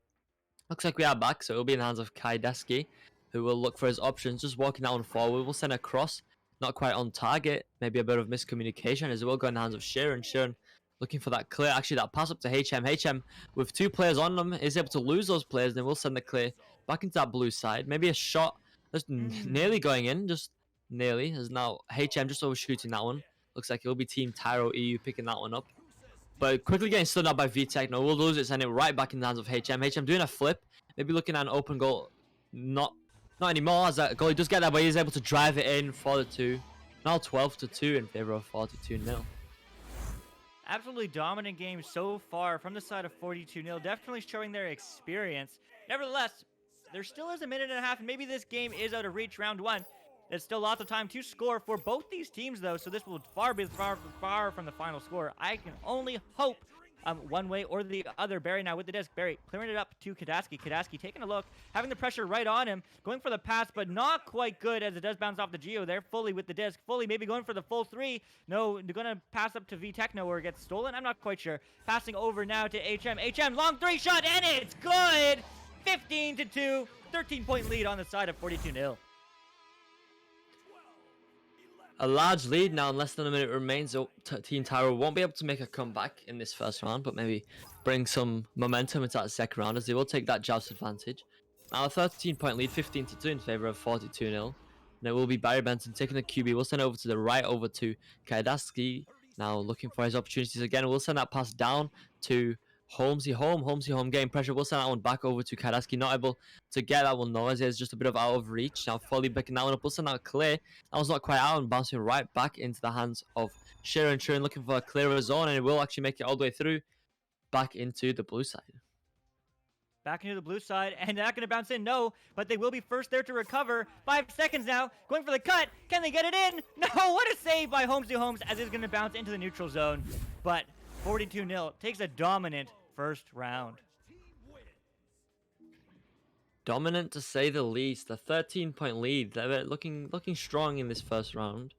looks like we are back, so it will be in the hands of Kaidaski, who will look for his options, just walking that one forward. We'll send a cross. Not quite on target, maybe a bit of miscommunication as it will go in the hands of Sheeran. Sheeran looking for that clear, actually that pass up to HM. HM with 2 players on them is able to lose those players, then we'll send the clear back into that blue side. Maybe a shot just nearly going in, just nearly, as now HM just overshooting that one. Looks like it'll be Team Tyro EU picking that one up. But quickly getting stood up by V-Techno. We'll lose it, send it right back in the hands of HM. HM doing a flip, maybe looking at an open goal. Not anymore, as that goalie does get that, but he's able to drive it in for the 2. Now 12-2 in favor of 42-0. Absolutely dominant game so far from the side of 42-0. Definitely showing their experience. Nevertheless, there still is a minute and a half, and maybe this game is out of reach round one. There's still lots of time to score for both these teams, though, so this will be far from the final score. I can only hope one way or the other. Barry now with the disc. Barry clearing it up to Kadaski. Kadaski taking a look, having the pressure right on him, going for the pass, but not quite good as it does bounce off the Geo there. Fully with the disc. Fully maybe going for the full three. No, they're going to pass up to V-Techno or get stolen. I'm not quite sure. Passing over now to HM. HM, long three shot, and it's good! 15-2, 13-point lead on the side of 42-0. A large lead now, in less than a minute remains. So Team Tyro won't be able to make a comeback in this first round, but maybe bring some momentum into that second round as they will take that joust advantage. Now a 13-point lead, 15-2 in favor of 42-0. And it will be Barry Benson taking the QB. We'll send it over to the right, over to Kadaski. Now looking for his opportunities again. We'll send that pass down to Holmesy home getting pressure. We'll send that one back over to Kadaski. Not able to get that one though, as it's just a bit of out of reach. Now fully picking that one up. We'll send that clear. That was not quite out and bouncing right back into the hands of Sharon. Sharon looking for a clearer zone, and it will actually make it all the way through back into the blue side. Back into the blue side, and they're not going to bounce in, no, but they will be first there to recover. 5 seconds now, going for the cut. Can they get it in? No, what a save by Holmes as it's going to bounce into the neutral zone. But 42-0 takes a dominant first round. Dominant to say the least. A 13-point lead. They're looking strong in this first round.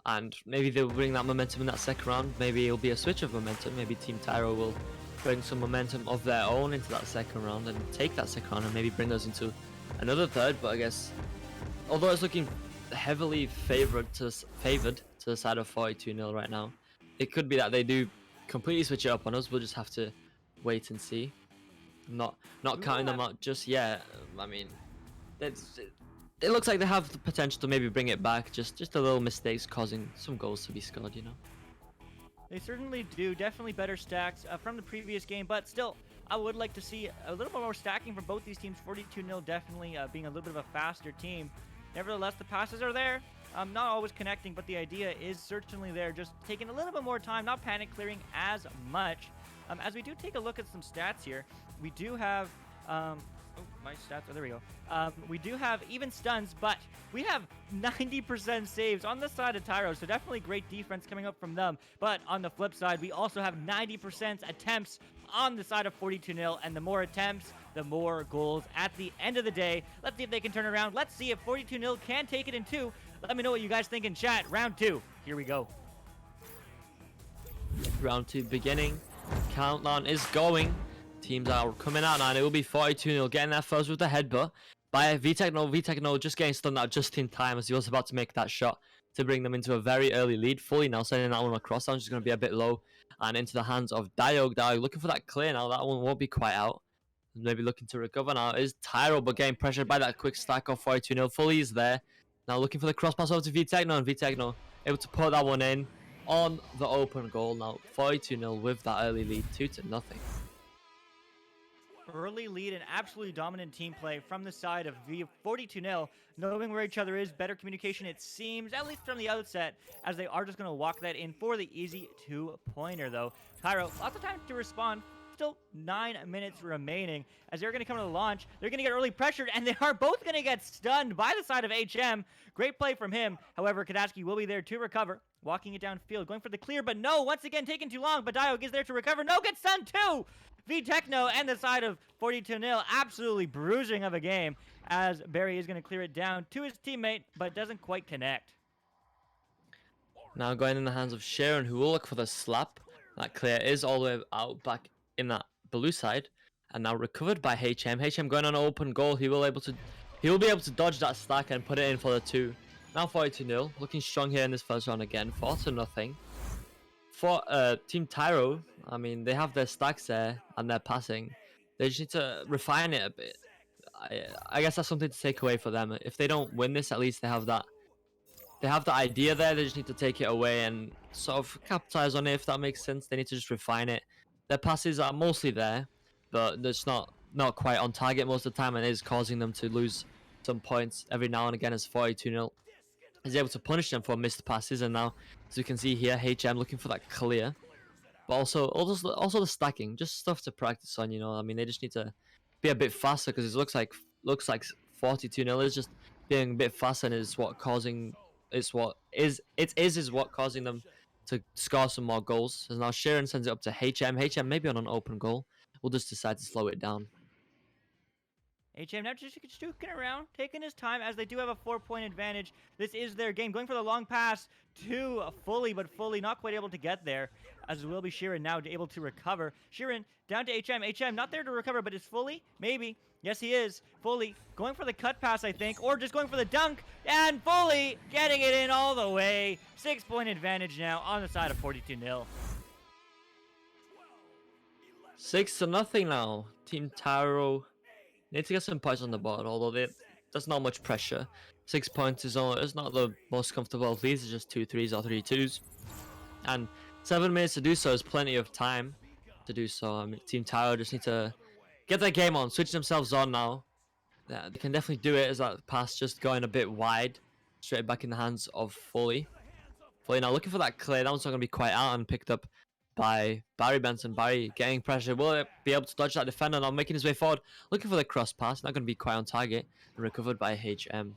And maybe they'll bring that momentum in that second round. Maybe it'll be a switch of momentum. Maybe Team Tyro will bring some momentum of their own into that second round and take that second round and maybe bring us into another third. But I guess, although it's looking heavily favored to the side of 42-0 right now, it could be that they do completely switch it up on us. We'll just have to wait and see. Not counting them out just yet. I mean, it looks like they have the potential to maybe bring it back. Just a little mistakes causing some goals to be scored, you know. They certainly do. Definitely better stacks from the previous game, but still, I would like to see a little bit more stacking from both these teams. 42-0 definitely being a little bit of a faster team. Nevertheless, the passes are there. Not always connecting, but the idea is certainly there. Just taking a little bit more time, not panic clearing as much. As we do take a look at some stats here, we do have... my stats, oh, there we go. We do have even stuns, but we have 90% saves on the side of Tyro, so definitely great defense coming up from them. But on the flip side, we also have 90% attempts on the side of 42-0, and the more attempts, the more goals at the end of the day. Let's see if they can turn around. Let's see if 42-0 can take it in two. Let me know what you guys think in chat. Round two. Here we go. Round two beginning. Countdown is going. Teams are coming out now, and it will be 42-0 getting there first with the headbutt by V-Techno. V-Techno just getting stunned out just in time as he was about to make that shot to bring them into a very early lead. Fully now sending that one across. That one's just going to be a bit low and into the hands of Diog. Diog looking for that clear now. That one won't be quite out. Maybe looking to recover now is Tyro, but getting pressured by that quick stack of 42-0. Fully is there. Now looking for the cross pass over to V-Techno, and V-Techno able to put that one in on the open goal. Now 42-0 with that early lead, 2-0. Early lead and absolutely dominant team play from the side of 42-0. Knowing where each other is, better communication it seems, at least from the outset, as they are just going to walk that in for the easy two-pointer though. Tyro, lots of time to respond. Still 9 minutes remaining as they're going to come to the launch. They're going to get early pressured, and they are both going to get stunned by the side of HM. Great play from him. However, Kadaski will be there to recover. Walking it downfield, going for the clear, but no, once again taking too long. But Diog is there to recover. No, gets stunned too. V-Techno and the side of 42-0, absolutely bruising of a game as Barry is going to clear it down to his teammate, but doesn't quite connect. Now going in the hands of Sharon, who will look for the slap. That clear is all the way out back in that blue side, and now recovered by HM. HM going on an open goal. He will be able to dodge that stack and put it in for the 2. Now 42-0, looking strong here in this first round again. 4-0. For Team Tyro, I mean, they have their stacks there and their passing. They just need to refine it a bit. I guess that's something to take away for them. If they don't win this, at least they have that. They have the idea there. They just need to take it away and sort of capitalize on it. If that makes sense, they need to just refine it. Their passes are mostly there, but it's not quite on target most of the time, and it is causing them to lose some points every now and again. As 42-0 is able to punish them for missed passes, and now, as you can see here, HM looking for that clear, but also the stacking, just stuff to practice on. You know, I mean, they just need to be a bit faster because it looks like looks like 42-0 is just being a bit fast, and is what causing is what causing them to score some more goals. So now Sheeran sends it up to HM. HM maybe on an open goal will just decide to slow it down. HM now just sticking around, taking his time as they do have a 4-point advantage. This is their game. Going for the long pass to Fully, but Fully not quite able to get there, as will be Sheeran now able to recover. Sheeran down to HM. HM not there to recover, but is Fully? Maybe. Yes, he is. Fully going for the cut pass, I think, or just going for the dunk, and Fully getting it in all the way. 6-point advantage now on the side of 42-0. 6-0 now. Team Taro need to get some points on the board, although there's not much pressure. 6 points is not the most comfortable of these. It's just 2 3s or 3 2s, and 7 minutes to do so is plenty of time to do so. I mean, Team Taro just need to get their game on, switch themselves on now. Yeah, they can definitely do it, as that pass just going a bit wide, straight back in the hands of Fully. Fully now looking for that clear. That one's not going to be quite out, and picked up by Barry Benson. Barry getting pressure. Will it be able to dodge that defender? Now making his way forward, looking for the cross pass. Not going to be quite on target. And recovered by HM.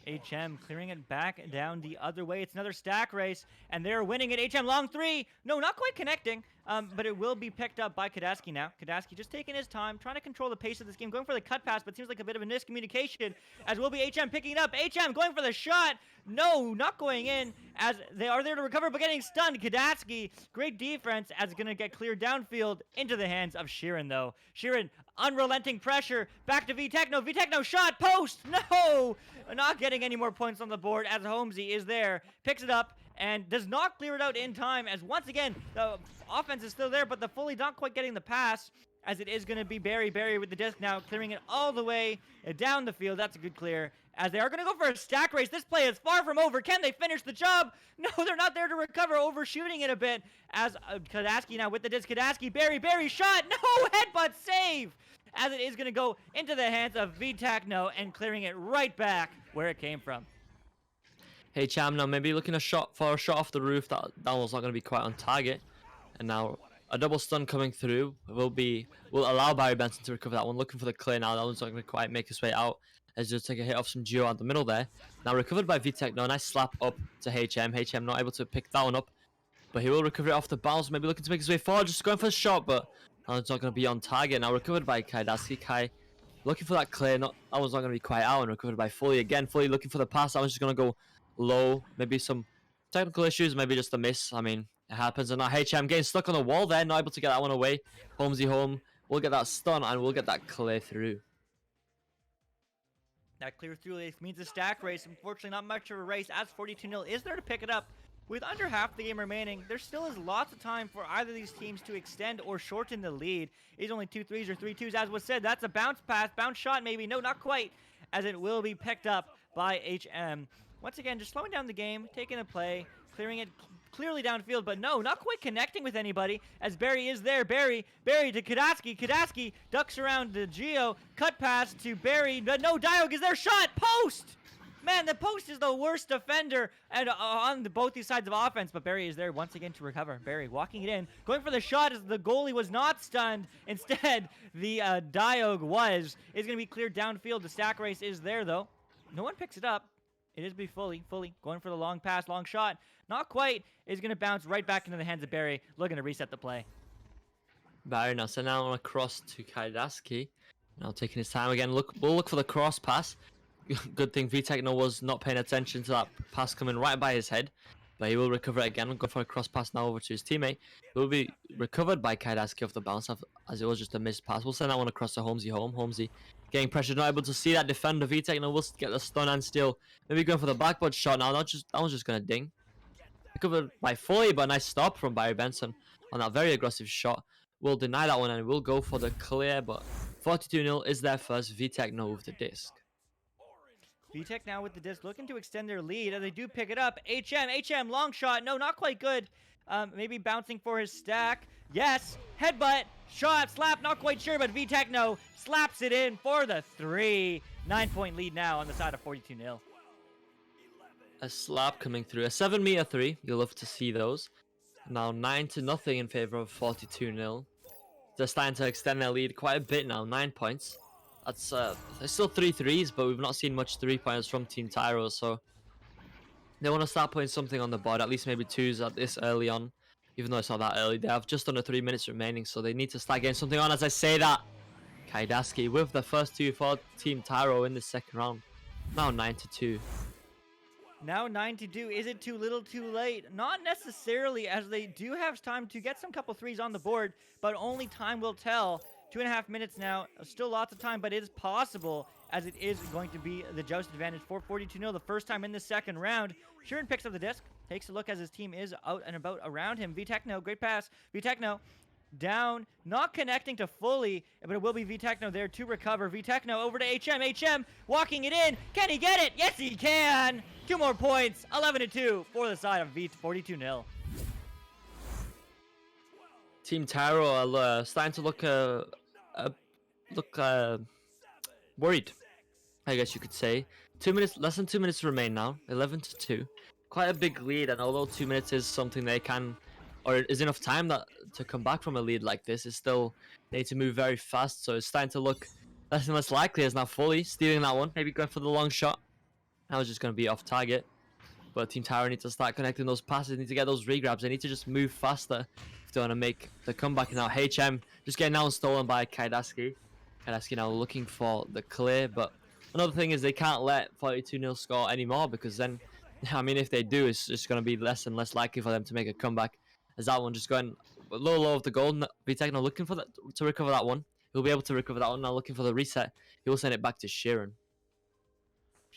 HM clearing it back down the other way. It's another stack race, and they're winning it. HM long 3. No, not quite connecting, but it will be picked up by Kadaski now. Kadaski just taking his time, trying to control the pace of this game, going for the cut pass, but seems like a bit of a miscommunication, as will be HM picking it up. HM going for the shot. No, not going in, as they are there to recover, but getting stunned. Kadaski, great defense, as it's going to get cleared downfield into the hands of Sheeran, though. Sheeran, unrelenting pressure, back to VTechno. VTechno shot, post, no! Not getting any more points on the board, as Holmesy is there, picks it up, and does not clear it out in time, as once again, the offense is still there, but the Fully not quite getting the pass, as it is going to be Barry. Barry with the disc now, clearing it all the way down the field. That's a good clear, as they are going to go for a stack race. This play is far from over. Can they finish the job? No, they're not there to recover, overshooting it a bit, as Kadaski now with the disc. Kadaski, Barry shot, no, headbutt save, as it is going to go into the hands of VTechno and clearing it right back where it came from. HM now maybe looking for a shot off the roof. That one's not going to be quite on target. And now a double stun coming through will allow Barry Benson to recover that one. Looking for the clear now. That one's not going to quite make his way out, as just take a hit off some Geo at the middle there. Now recovered by VTechno. Nice slap up to HM. HM not able to pick that one up, but he will recover it off the bounce. Maybe looking to make his way forward, just going for the shot, but that one's not going to be on target. Now recovered by Kaidaski. Kai looking for that clear. That one's not going to be quite out, and recovered by Fully again. Fully looking for the pass. That one's just going to go low. Maybe some technical issues, maybe just a miss. I mean, it happens. And now HM getting stuck on the wall there, not able to get that one away. Holmesy home will get that stun, and we'll get that clear through. That clear through means a stack race. Unfortunately, not much of a race, as 42-0 is there to pick it up. With under half the game remaining, there still is lots of time for either of these teams to extend or shorten the lead. It's only 2 3s or 3 2s, as was said. That's a bounce pass, bounce shot maybe. No, not quite, as it will be picked up by HM. Once again, just slowing down the game, taking a play, clearing it clearly downfield, but no, not quite connecting with anybody, as Barry is there. Barry to Kadaski. Kadaski ducks around the Geo, cut pass to Barry, but no, Diog is there, shot, post! Man, the post is the worst defender and on both these sides of offense, but Barry is there once again to recover. Barry walking it in, going for the shot, as the goalie was not stunned. Instead, the Diog is going to be cleared downfield. The stack race is there, though. No one picks it up. It is be Fully going for the long pass, long shot. Not quite. Is going to bounce right back into the hands of Barry, looking to reset the play. Barry now, so now on a cross to Kaidaski. Now taking his time again. We'll look for the cross pass. Good thing VTechno was not paying attention to that pass coming right by his head, but he will recover it again and go for a cross pass now over to his teammate. It will be recovered by Kaidaski off the bounce, as it was just a missed pass. We'll send that one across to Holmesy home. Holmesy getting pressured, not able to see that defender. VTechno will get the stun and still maybe going for the backboard shot now. That one's just going to ding. Recovered by Fully, but a nice stop from Barry Benson on that very aggressive shot. We'll deny that one and we'll go for the clear, but 42-0 is their first. VTechno with the disc. VTech now with the disc, looking to extend their lead, and they do pick it up. HM, long shot. No, not quite good. Maybe bouncing for his stack. Yes, headbutt, shot, slap, not quite sure, but VTechno slaps it in for the 3. 9-point lead now on the side of 42-0. A slap coming through. A 7-meter 3. You'll love to see those. Now 9-0 in favor of 42-0. They're starting to extend their lead quite a bit now. 9 points. That's there's still 3 threes, but we've not seen much 3-pointers from Team Tyro, so they want to start putting something on the board, at least maybe twos at this early on, even though it's not that early. They have just under 3 minutes remaining, so they need to start getting something on. As I say that, Kaidaski with the first two for Team Tyro in the second round, now 9-2. Now 9-2. Is it too little, too late? Not necessarily, as they do have time to get some couple threes on the board, but only time will tell. 2.5 minutes now. Still lots of time, but it is possible, as it is going to be the joust advantage for 42-0 the first time in the second round. Sheeran picks up the disc, takes a look as his team is out and about around him. V-Techno, great pass. V-Techno down, not connecting to fully, but it will be V-Techno there to recover. V-Techno over to HM. HM walking it in. Can he get it? Yes, he can. 2 more points. 11-2 for the side of V. 42-0. Team Tyro are starting to look worried, I guess you could say. 2 minutes, less than 2 minutes remain now. 11-2. Quite a big lead, and although 2 minutes is something they can, or is enough time that to come back from a lead like this, it's still they need to move very fast. So it's starting to look less and less likely as now fully stealing that one, maybe going for the long shot. That was just going to be off target. But Team Tyro need to start connecting those passes. They need to get those regrabs. They need to just move faster if they want to make the comeback. Now HM just getting now stolen by Kaidaski. Kaidaski now looking for the clear. But another thing is they can't let 42-0 score anymore, because then, I mean, if they do, it's just going to be less and less likely for them to make a comeback. As that one just going low of the goal. V-Techno looking for that to recover that one. He'll be able to recover that one. Now looking for the reset. He will send it back to Sheeran.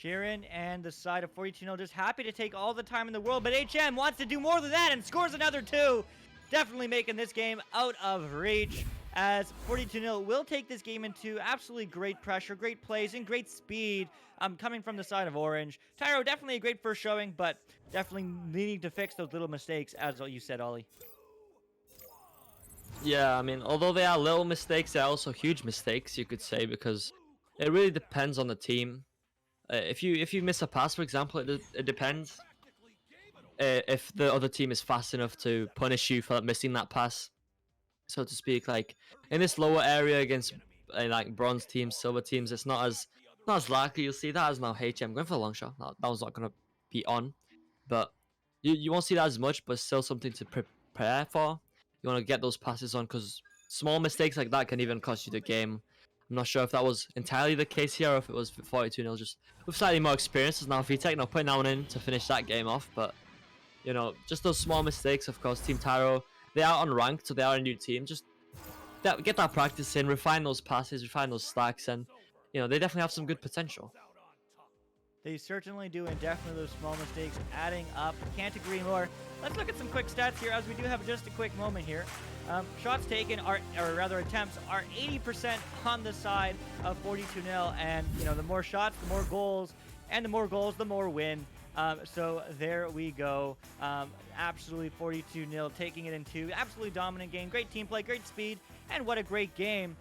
Sheeran and the side of 42-0 just happy to take all the time in the world, but HM wants to do more than that and scores another 2. Definitely making this game out of reach, as 42-0 will take this game into absolutely great pressure, great plays, and great speed coming from the side of Orange. Tyro, definitely a great first showing, but definitely needing to fix those little mistakes, as you said, Ollie. Yeah, I mean, although they are little mistakes, they're also huge mistakes, you could say, because it really depends on the team. If you miss a pass, for example, it depends if the other team is fast enough to punish you for missing that pass, so to speak. Like in this lower area against like bronze teams, silver teams, it's not as likely. You'll see that as now HM going for a long shot. That was not going to be on, but you won't see that as much, but still something to prepare for. You want to get those passes on, because small mistakes like that can even cost you the game. I'm not sure if that was entirely the case here, or if it was 42-0 just with slightly more experience. As now V-Techno putting that one in to finish that game off. But, you know, just those small mistakes. Of course, Team Tyro, they are unranked, so they are a new team. Just get that practice in, refine those passes, refine those stacks, and, you know, they definitely have some good potential. They certainly do, and definitely those small mistakes adding up. Can't agree more. Let's look at some quick stats here, as we do have just a quick moment here. Shots taken are, or rather attempts, are 80% on the side of 42-0, and you know, the more shots, the more goals, and the more goals, the more win. So there we go. Absolutely 42-0, taking it in 2. Absolutely dominant game. Great team play, great speed, and what a great game.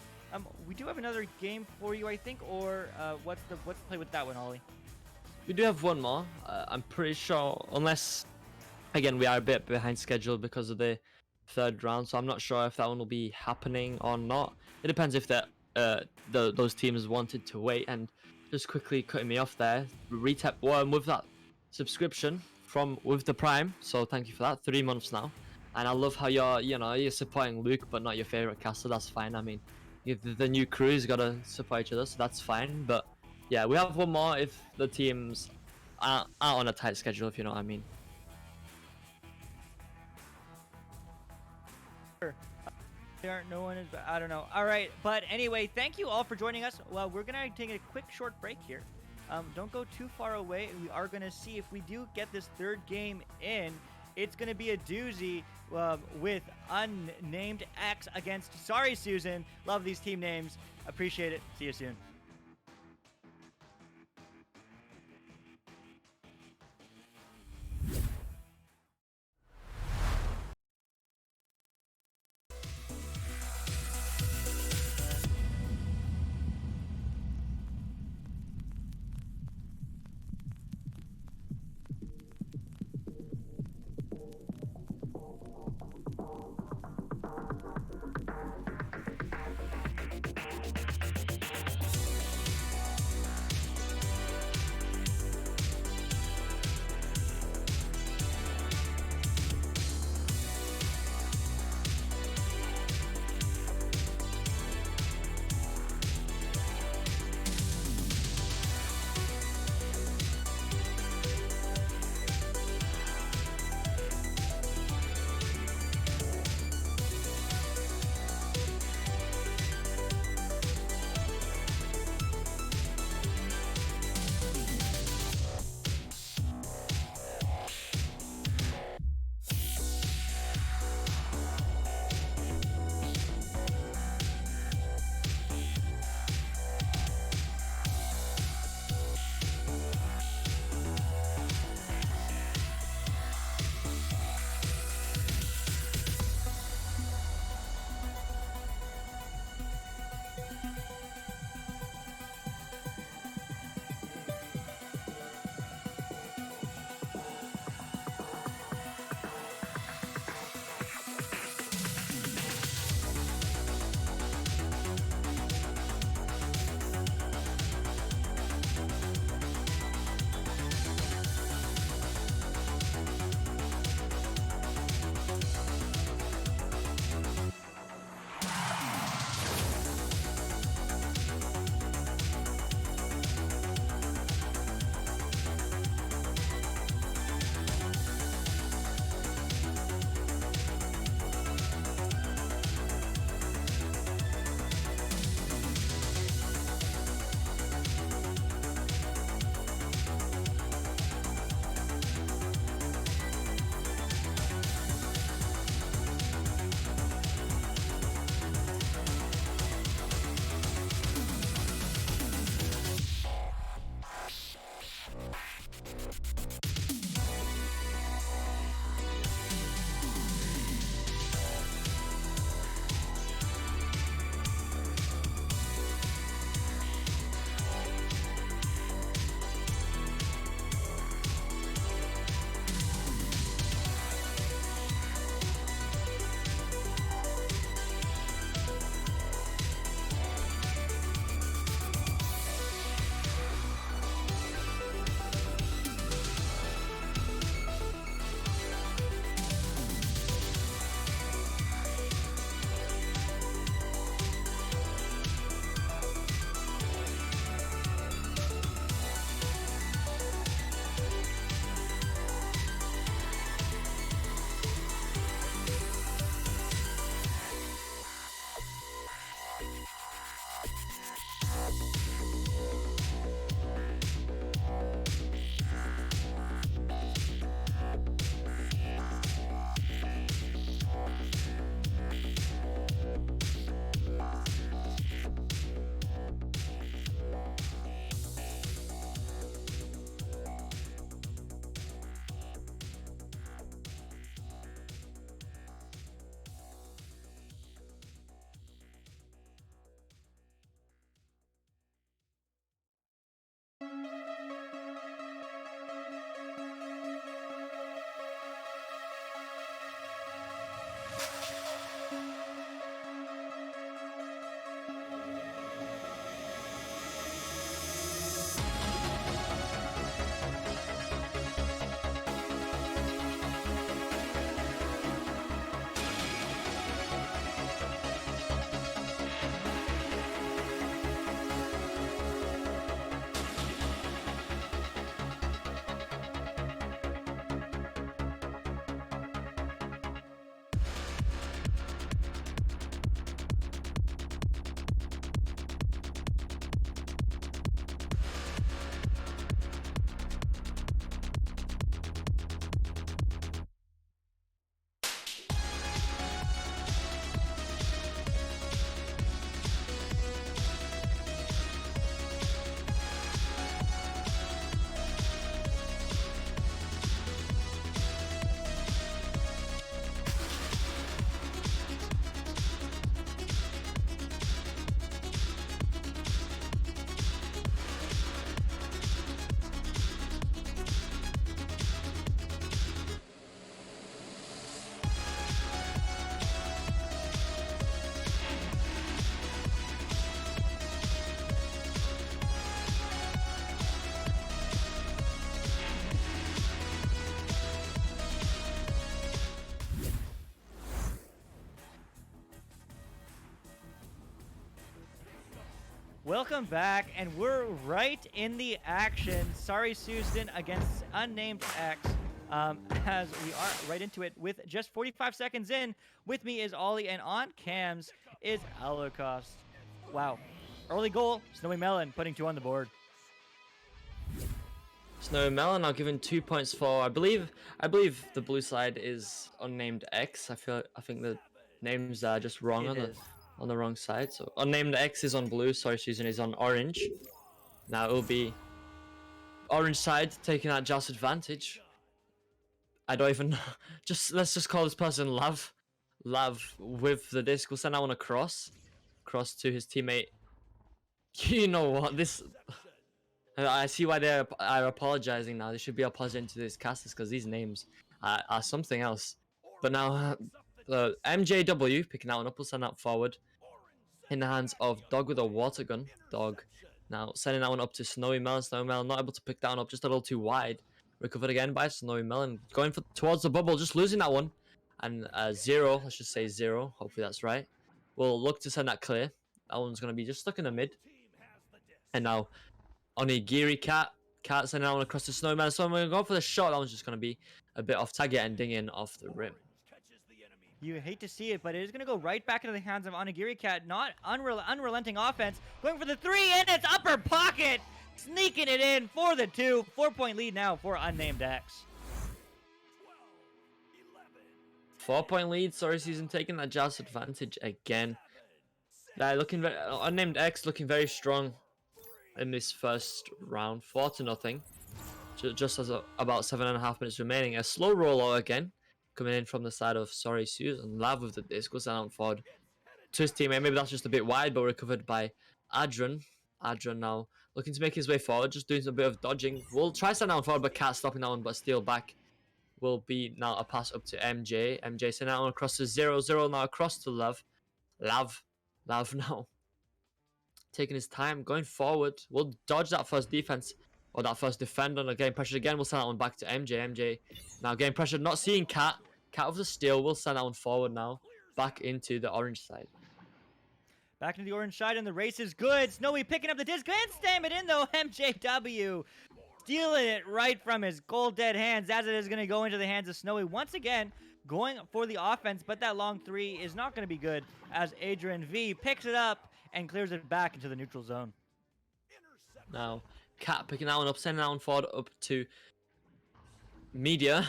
We do have another game for you, I think, or what's the play with that one, Ollie? We do have one more. I'm pretty sure, unless, again, we are a bit behind schedule because of the third round, so I'm not sure if that one will be happening or not. It depends if those teams wanted to wait. And just quickly cutting me off there, Retep one with that subscription with the Prime, so thank you for that. 3 months now, and I love how you're supporting Luke but not your favorite caster. That's fine. I mean, the new crew's got to support each other, so that's fine. But yeah, we have one more if the teams aren't on a tight schedule, if you know what I mean. No one is, I don't know. All right, but anyway, thank you all for joining us. Well, we're gonna take a quick short break here. Don't go too far away. We are gonna see if we do get this third game in. It's gonna be a doozy with unnamed X against Sorry Susan. Love these team names. Appreciate it. See you soon. Welcome back, and we're right in the action. Sorry, Susan against Unnamed X. As we are right into it with just 45 seconds in. With me is Ollie, and on cams is Alocoste. Wow. Early goal, Snowy Melon putting 2 on the board. Snowy Melon now given 2 points for I believe the blue side is Unnamed X. I think the names are just wrong on the wrong side. So Unnamed X is on blue, sorry Susan is on orange. Now it will be orange side taking that Joust advantage. I don't even know. Let's just call this person Lav. Lav with the disc. We'll send that one across to his teammate. You know what? I see why they are apologizing now. They should be apologizing to these casters because these names are something else. But now, MJW picking that one up. We'll send that forward in the hands of Dog with a water gun. Dog now sending that one up to Snowy Melon. Snowy Melon not able to pick that one up, just a little too wide. Recovered again by Snowy Melon, going towards the bubble, just losing that one. And zero, let's just say zero. Hopefully that's right. We'll look to send that clear. That one's going to be just stuck in the mid. And now, Onigiri Cat sending that one across the Snowy Melon. So I'm going to go for the shot. That one's just going to be a bit off target and dinging off the rim. You hate to see it, but it is going to go right back into the hands of Onigiri Cat. Not unrelenting offense. Going for the 3, and it's upper pocket. Sneaking it in for the 2. 4-point lead now for Unnamed X. 4-point lead. Sorry, Season taking that Joust advantage again. Unnamed X looking very strong in this first round. 4-0. Just as about 7.5 minutes remaining. A slow rollout again. Coming in from the side of Sorry Susan. Lav with the disc. Goes down forward to his teammate. Maybe that's just a bit wide, but recovered by Adrian. Adrian now looking to make his way forward, just doing a bit of dodging. We'll try to send that one forward, but Cat stopping that one, but steal back will be now a pass up to MJ. MJ sending that one across to 0-0 now across to Lav. Lav now taking his time, going forward. We'll dodge that first defense, or that first defender, and getting pressured again. We'll send that one back to MJ. MJ now getting pressured, not seeing Cat. Cat with the steal. We'll send that one forward now, back into the orange side. Back into the orange side, and the race is good. Snowy picking up the disc and stam it in, though. MJW stealing it right from his cold dead hands, as it is going to go into the hands of Snowy once again, going for the offense, but that long 3 is not going to be good, as Adrian V picks it up and clears it back into the neutral zone. Now, Cat picking that one up, sending that one forward up to Media.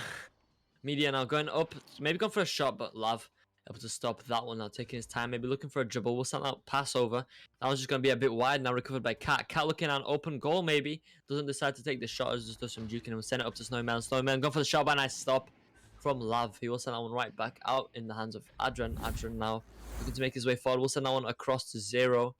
Media now going up, maybe going for a shot, but Lav able to stop that one now, taking his time, maybe looking for a dribble. We'll send that pass over. That was just going to be a bit wide, now recovered by Cat. Cat looking at an open goal, maybe. Doesn't decide to take the shot, just does some juking and we'll send it up to Snowy Melon. Snowy Melon going for the shot, by a nice stop from Lav. He will send that one right back out in the hands of Adrian. Adrian now looking to make his way forward. We'll send that one across to 0.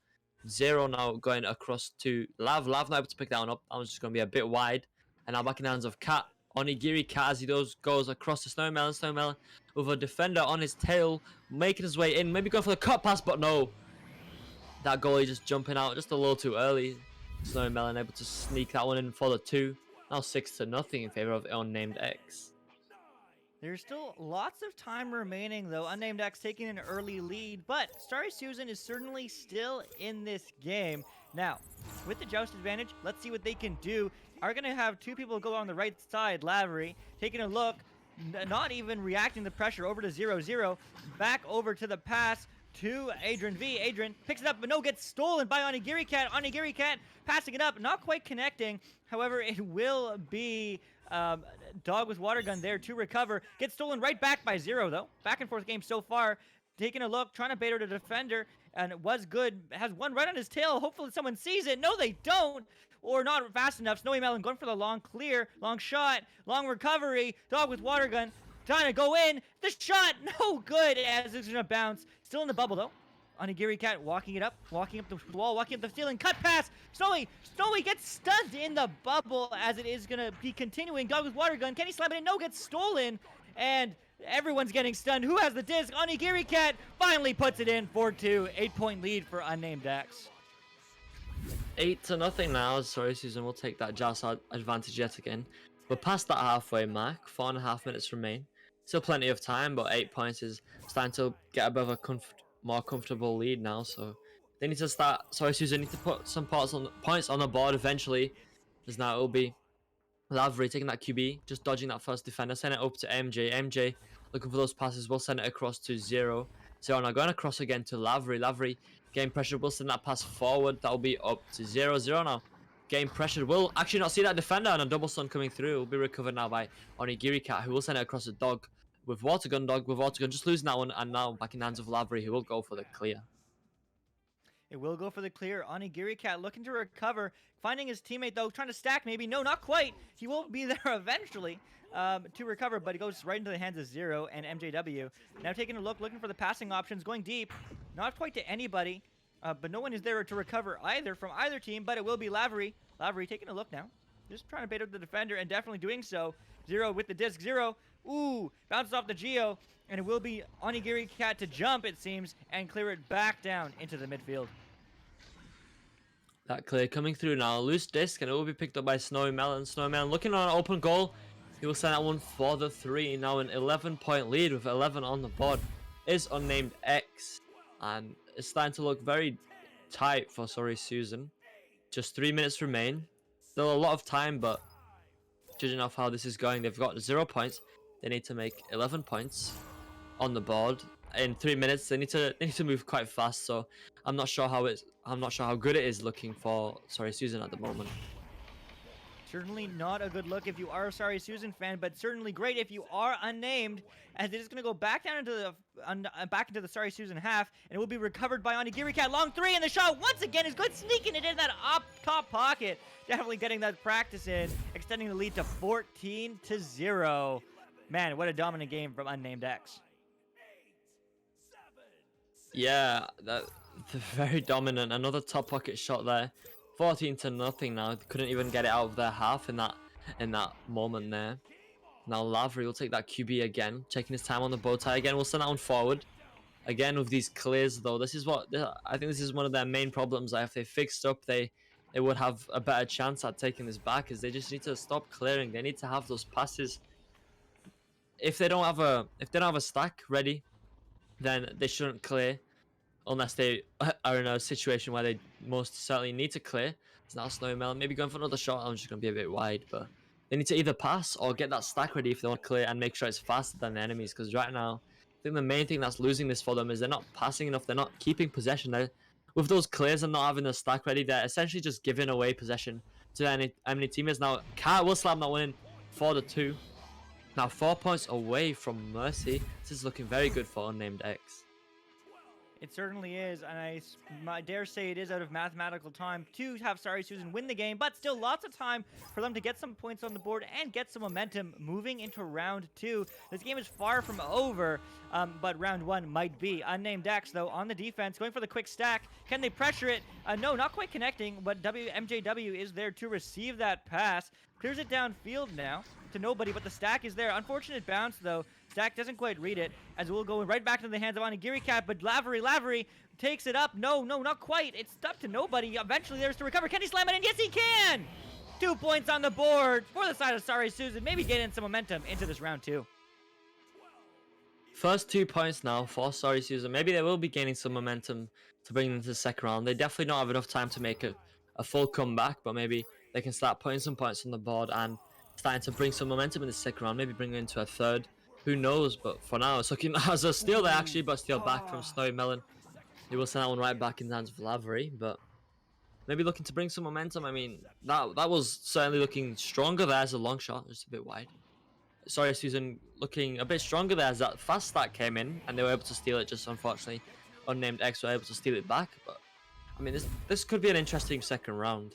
0 now going across to Lav. Lav not able to pick that one up. That one's just going to be a bit wide. And now back in the hands of Cat. Onigiri Cat as he goes across to Snowy Melon. Snowy Melon with a defender on his tail, making his way in. Maybe going for the cut pass, but no. That goalie just jumping out just a little too early. Snowy Melon able to sneak that one in for the 2. Now 6-0 in favor of Unnamed X. There's still lots of time remaining, though. Unnamed X taking an early lead, but Starry Susan is certainly still in this game. Now, with the Joust advantage, let's see what they can do. Are going to have 2 people go on the right side. Lavery taking a look, not even reacting to pressure, over to 0-0. Back over to the pass to Adrian V. Adrian picks it up, but no, gets stolen by Onigiri Cat. Onigiri Cat passing it up, not quite connecting. However, it will be Dog with water gun there to recover. Gets stolen right back by 0, though. Back and forth game so far. Taking a look, trying to bait her to defender, and it was good. Has one right on his tail. Hopefully someone sees it. No, they don't. Or not fast enough. Snowy Melon going for the long clear, long shot, long recovery. Dog with water gun trying to go in. The shot, no good, as it's going to bounce. Still in the bubble, though. Onigiri Cat walking up the wall, walking up the ceiling. Cut pass. Snowy gets stunned in the bubble, as it is going to be continuing. Dog with water gun. Can he slam it in? No, gets stolen. And everyone's getting stunned. Who has the disc? Onigiri Cat finally puts it in for 2. 8-point lead for Unnamed X. 8-0 now. Sorry, Susan will take that Joust advantage yet again. We're past that halfway mark. 4.5 minutes remain. Still plenty of time, but 8 points is starting to get above a more comfortable lead now. So They need to start. Sorry, Susan. Need to put some points on the board eventually. As now it'll be Lavery taking that QB, just dodging that first defender, send it up to MJ. MJ looking for those passes, will send it across to Zero. Zero now going across again to Lavery. Lavery getting pressured, will send that pass forward. That'll be up to 0-0 now. Getting pressured, will actually not see that defender, and a double stun coming through. Will be recovered now by Onigiri Cat, who will send it across the dog with Water Gun Dog, with Water Gun just losing that one, and now back in the hands of Lavery, who will go for the clear. It will go for the clear. Onigiri Cat looking to recover. Finding his teammate, though, trying to stack maybe. No, not quite. He will be there eventually to recover, but it goes right into the hands of Zero and MJW. Now taking a look, looking for the passing options, going deep. Not quite to anybody, but no one is there to recover either from either team, but it will be Lavery. Lavery taking a look now. Just trying to bait out the defender and definitely doing so. Zero with the disc. Zero. Ooh, bounces off the Geo. And it will be Onigiri Cat to jump, it seems, and clear it back down into the midfield. That clear coming through now. Loose disc, and it will be picked up by Snowy Melon. Snowy Melon looking on an open goal. He will send that one for the 3. Now an 11-point lead with 11 on the board is unnamed X. And it's starting to look very tight for Sorry Susan. Just 3 minutes remain. Still a lot of time, but judging off how this is going, they've got 0 points. They need to make 11 points on the board in 3 minutes. They need to move quite fast. So I'm not sure how good it is looking for Sorry Susan at the moment. Certainly not a good look if you are a Sorry Susan fan, but certainly great if you are unnamed, as it is going to go back down into the Sorry Susan half, and it will be recovered by Onigiri Cat. Long 3, and the shot once again is good, sneaking it in that top pocket. Definitely getting that practice in, extending the lead to 14-0. Man, what a dominant game from unnamed X. Yeah, they're very dominant. Another top pocket shot there. 14-0 now. They couldn't even get it out of their half in that moment there. Now Lavery will take that QB again, checking his time on the bow tie again. We'll send that one forward. Again with these clears though, this is what I think this is one of their main problems. If they fixed up, they would have a better chance at taking this back, as they just need to stop clearing. They need to have those passes. If they don't have a stack ready, then they shouldn't clear unless they are in a situation where they most certainly need to clear. It's now Snowy Melon maybe going for another shot. I'm just going to be a bit wide, but they need to either pass or get that stack ready if they want to clear, and make sure it's faster than the enemies, because right now I think the main thing that's losing this for them is they're not passing enough. They're not keeping possession. With those clears and not having the stack ready, they're essentially just giving away possession to their enemy teammates. Now Cat will slam that one in for the 2. Now 4 points away from Mercy. This is looking very good for unnamed X. It certainly is, and I dare say it is out of mathematical time to have Sorry Susan win the game, but still lots of time for them to get some points on the board and get some momentum moving into round 2. This game is far from over, but round 1 might be. Unnamed X, though, on the defense, going for the quick stack. Can they pressure it? No, not quite connecting, but MJW is there to receive that pass. Clears it downfield now to nobody, but the stack is there. Unfortunate bounce, though. Stack doesn't quite read it, as we'll go right back into the hands of Onigiri Cat, but Lavery takes it up. No, not quite. It's stuck to nobody. Eventually there's to recover. Can he slam it in? Yes, he can! 2 points on the board for the side of Sorry Susan. Maybe getting some momentum into this round 2. First 2 points now for Sorry Susan. Maybe they will be gaining some momentum to bring them to the second round. They definitely don't have enough time to make a full comeback, but maybe they can start putting some points on the board and starting to bring some momentum in the second round. Maybe bring it into a third. Who knows? But for now, it's looking as a steal there actually, but steal back from Snowy Melon. He will send that one right back in the hands of Lavery, but maybe looking to bring some momentum. I mean, that was certainly looking stronger there as a long shot, just a bit wide. Sorry Susan looking a bit stronger there as that fast start came in, and they were able to steal it. Just unfortunately, unnamed X were able to steal it back. But I mean, this could be an interesting second round.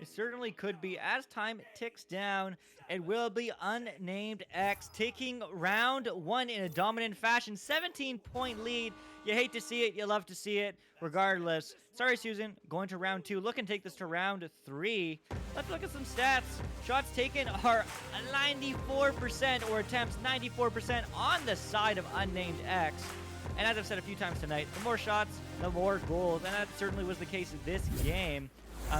It certainly could be. As time ticks down, it will be unnamed X taking round 1 in a dominant fashion. 17-point lead. You hate to see it. You love to see it. Regardless. Sorry, Susan. Going to round 2. Look and take this to round 3. Let's look at some stats. Shots taken are 94%, or attempts 94% on the side of unnamed X. And as I've said a few times tonight, the more shots, the more goals. And that certainly was the case in this game.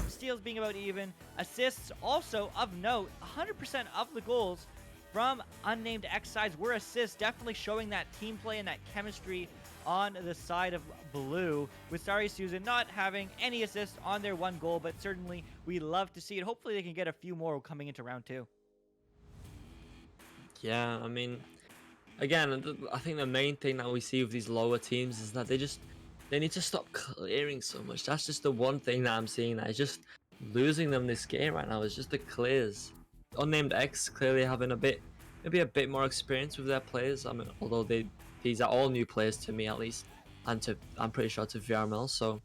Steals being about even. Assists also of note. 100% of the goals from unnamed X sides were assists, definitely showing that team play and that chemistry on the side of blue, with Sorry Susan not having any assists on their one goal, but certainly we love to see it. Hopefully they can get a few more coming into round 2. Yeah, I mean, again, I think the main thing that we see with these lower teams is that they need to stop clearing so much. That's just the one thing that I'm seeing that is just losing them this game right now. Is just the clears. Unnamed X clearly having maybe a bit more experience with their players. I mean, although these are all new players to me at least, and I'm pretty sure to VRML. So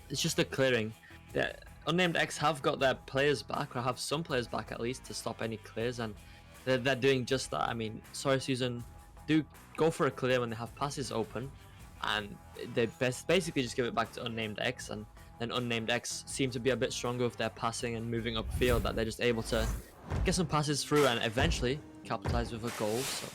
it's just the clearing. The Unnamed X have got their players back, or have some players back at least, to stop any clears, and they're doing just that. I mean, Sorry Susan do go for a clear when they have passes open, and they basically just give it back to Unnamed X, and then Unnamed X seem to be a bit stronger with their passing and moving upfield, that they're just able to get some passes through and eventually capitalize with a goal. So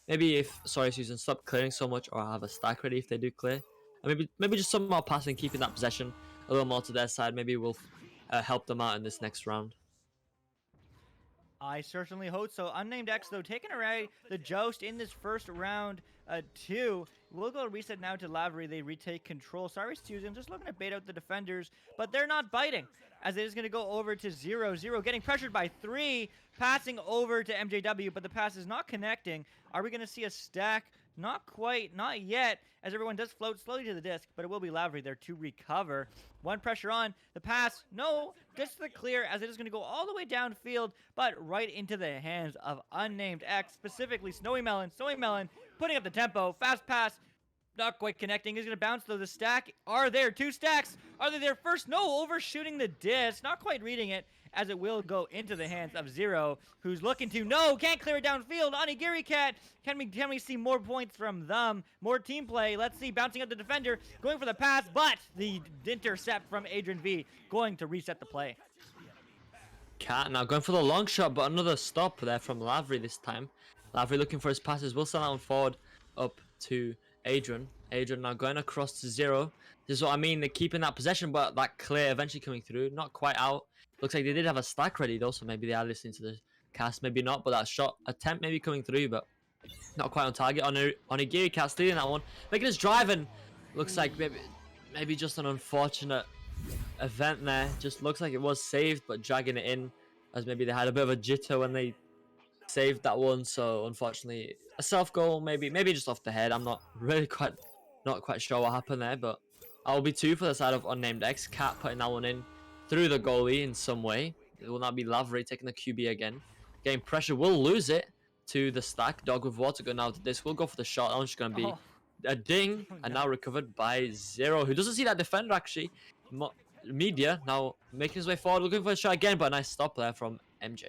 maybe if Sorry Susan stop clearing so much, or have a stack ready if they do clear, and maybe just some more passing, keeping that possession a little more to their side, maybe will help them out in this next round. I certainly hope so. Unnamed X, though, taking away the joust in this first round, 2. We'll go reset now to Lavery. They retake control. Sorry, Susan, just looking to bait out the defenders, but they're not biting, as it is going to go over to 0-0, getting pressured by 3, passing over to MJW, but the pass is not connecting. Are we going to see a stack? Not quite, not yet, as everyone does float slowly to the disc, but it will be Lavery there to recover. One pressure on, the pass, no, just the clear, as it is going to go all the way downfield, but right into the hands of Unnamed X, specifically Snowy Melon. Snowy Melon putting up the tempo, fast pass, not quite connecting. He's going to bounce, though. The stack are there. 2 stacks. Are they there first? No, overshooting the disc. Not quite reading it, as it will go into the hands of Zero, who's looking to, no, can't clear it downfield. Onigiri Cat, can we see more points from them? More team play. Let's see, bouncing up the defender, going for the pass, but the intercept from Adrian V going to reset the play. Cat now going for the long shot, but another stop there from Lavery this time. Lavery looking for his passes. Will send out forward up to Adrian. Adrian now going across to Zero. This is what I mean. They're keeping that possession, but that clear eventually coming through. Not quite out. Looks like they did have a stack ready though, so maybe they are listening to the cast. Maybe not, but that shot attempt maybe coming through, but not quite on target. Onigiri Cat stealing that one. Making his drive, and looks like maybe just an unfortunate event there. Just looks like it was saved, but dragging it in, as maybe they had a bit of a jitter when they saved that one. So unfortunately a self goal, maybe just off the head. I'm not quite sure what happened there, but I'll be 2 for the side of Unnamed X. Cat putting that one in through the goalie in some way. It will not be Lavery taking the QB again. Getting pressure, will lose it to the stack. Dog with water going out to this. We'll go for the shot. That one's just going to be a ding, and now recovered by Zero, who doesn't see that defender actually. Media now making his way forward, looking for a shot again, but a nice stop there from MJ.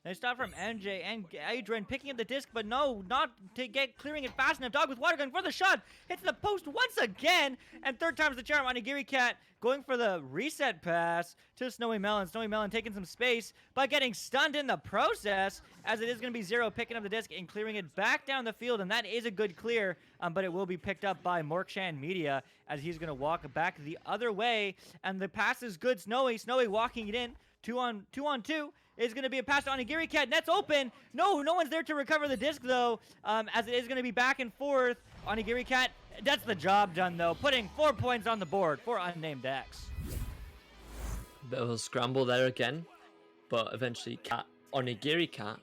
Nice stop from MJ, and Adrian picking up the disc, but no, not to get clearing it fast enough. Dog with water going for the shot, hits the post once again, and 3rd time's the charm. Onigiri Cat going for the reset pass to Snowy Melon. Snowy Melon taking some space, but getting stunned in the process, as it is going to be Zero picking up the disc and clearing it back down the field, and that is a good clear, but it will be picked up by Morkshan Media, as he's going to walk back the other way, and the pass is good. Snowy walking it in, 2 on 2. Is going to be a pass to Onigiri Cat. Net's open. No one's there to recover the disc, though, as it is going to be back and forth. Onigiri Cat, that's the job done, though, putting 4 points on the board for Unnamed X. Bit of a scramble there again, but eventually Onigiri Cat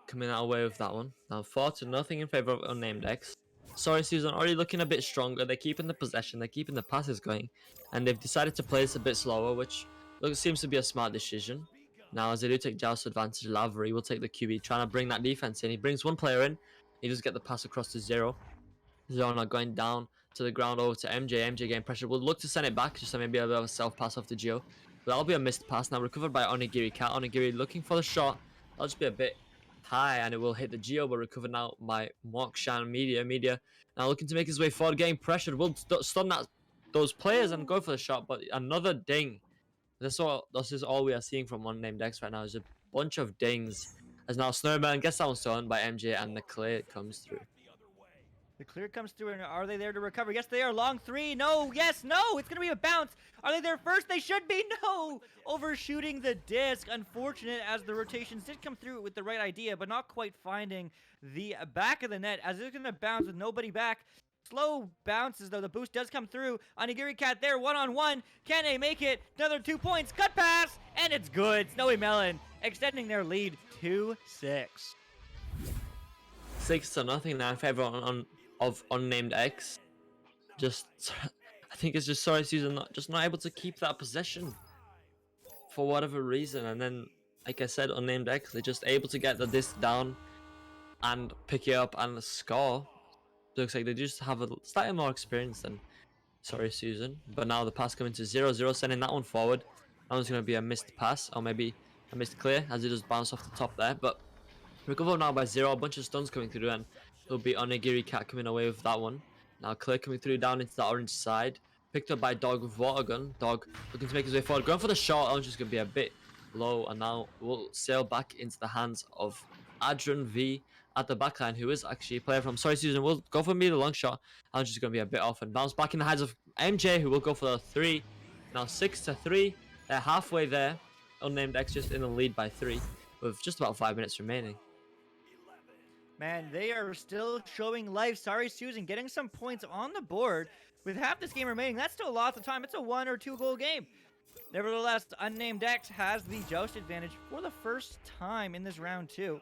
coming out away with that one. Now 4-0 in favor of Unnamed X. Sorry Susan already looking a bit stronger. They're keeping the possession, they're keeping the passes going, and they've decided to play this a bit slower, which seems to be a smart decision. Now, as they do take joust advantage, Lavery will take the QB, trying to bring that defense in. He brings one player in. He does get the pass across to Zero. Zero now going down to the ground over to MJ. MJ getting pressure. Will look to send it back, just maybe a bit of a self-pass off to Gio. But that'll be a missed pass. Now recovered by Onigiri Cat. Onigiri looking for the shot. That'll just be a bit high, and it will hit the Gio, but recovered now by Morkshan Media. Media now looking to make his way forward, getting pressured. Will stun those players and go for the shot, but another ding. This is all we are seeing from Unnamed X right now, is a bunch of dings. As now Snowman gets that one stolen by MJ, and the clear comes through. The clear comes through, and are they there to recover? Yes, they are. Long three. No. Yes. No. It's going to be a bounce. Are they there first? They should be. No. Overshooting the disc. Unfortunate, as the rotations did come through with the right idea, but not quite finding the back of the net, as it's going to bounce with nobody back. Slow bounces, though. The boost does come through. Onigiri Cat there, one-on-one. Can they make it? Another 2 points. Cut pass, and it's good. Snowy Melon extending their lead to 6. 6-0 now in favor of unnamed X. Just, I think it's just sorry Susan not able to keep that possession for whatever reason, and then like I said, unnamed X, they're just able to get the disc down and pick it up and score. Looks like they just have a slightly more experience than sorry Susan, but now the pass coming to 0-0, sending that one forward. That one's going to be a missed pass, or maybe a missed clear, as it just bounced off the top there, but recovered now by 0. A bunch of stuns coming through, and it'll be Onigiri Cat coming away with that one. Now clear coming through down into the orange side, picked up by Dog with water gun. Dog looking to make his way forward, going for the shot. That one's just going to be a bit low, and now we'll sail back into the hands of Adrian V at the backline, who is actually a player from sorry Susan. Will go for me the long shot. I'm just going to be a bit off and bounce back in the hands of MJ, who will go for the 3. Now 6-3. They're halfway there. Unnamed X just in the lead by 3 with just about 5 minutes remaining. Man, they are still showing life. Sorry Susan getting some points on the board with half this game remaining. That's still lots of time. It's a 1 or 2 goal game. Nevertheless, Unnamed X has the joust advantage for the first time in this round 2.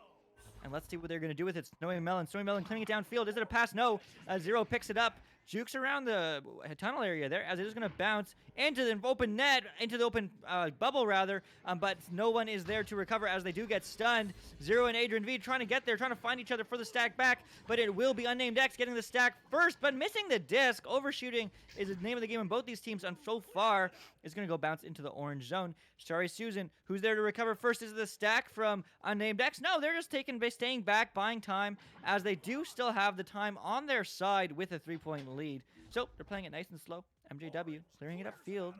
And let's see what they're going to do with it. Snowy Melon clearing it downfield. Is it a pass? No. Zero picks it up. Jukes around the tunnel area there, as it is going to bounce into the open net, into the open bubble rather, but no one is there to recover as they do get stunned. Zero and Adrian V trying to get there, trying to find each other for the stack back, but it will be Unnamed X getting the stack first, but missing the disc. Overshooting is the name of the game in both these teams, and so far is going to go bounce into the orange zone. Sorry Susan, who's there to recover first? Is the stack from Unnamed X? No, they're just staying back, buying time, as they do still have the time on their side with a 3-point lead. So they're playing it nice and slow. MJW clearing it upfield,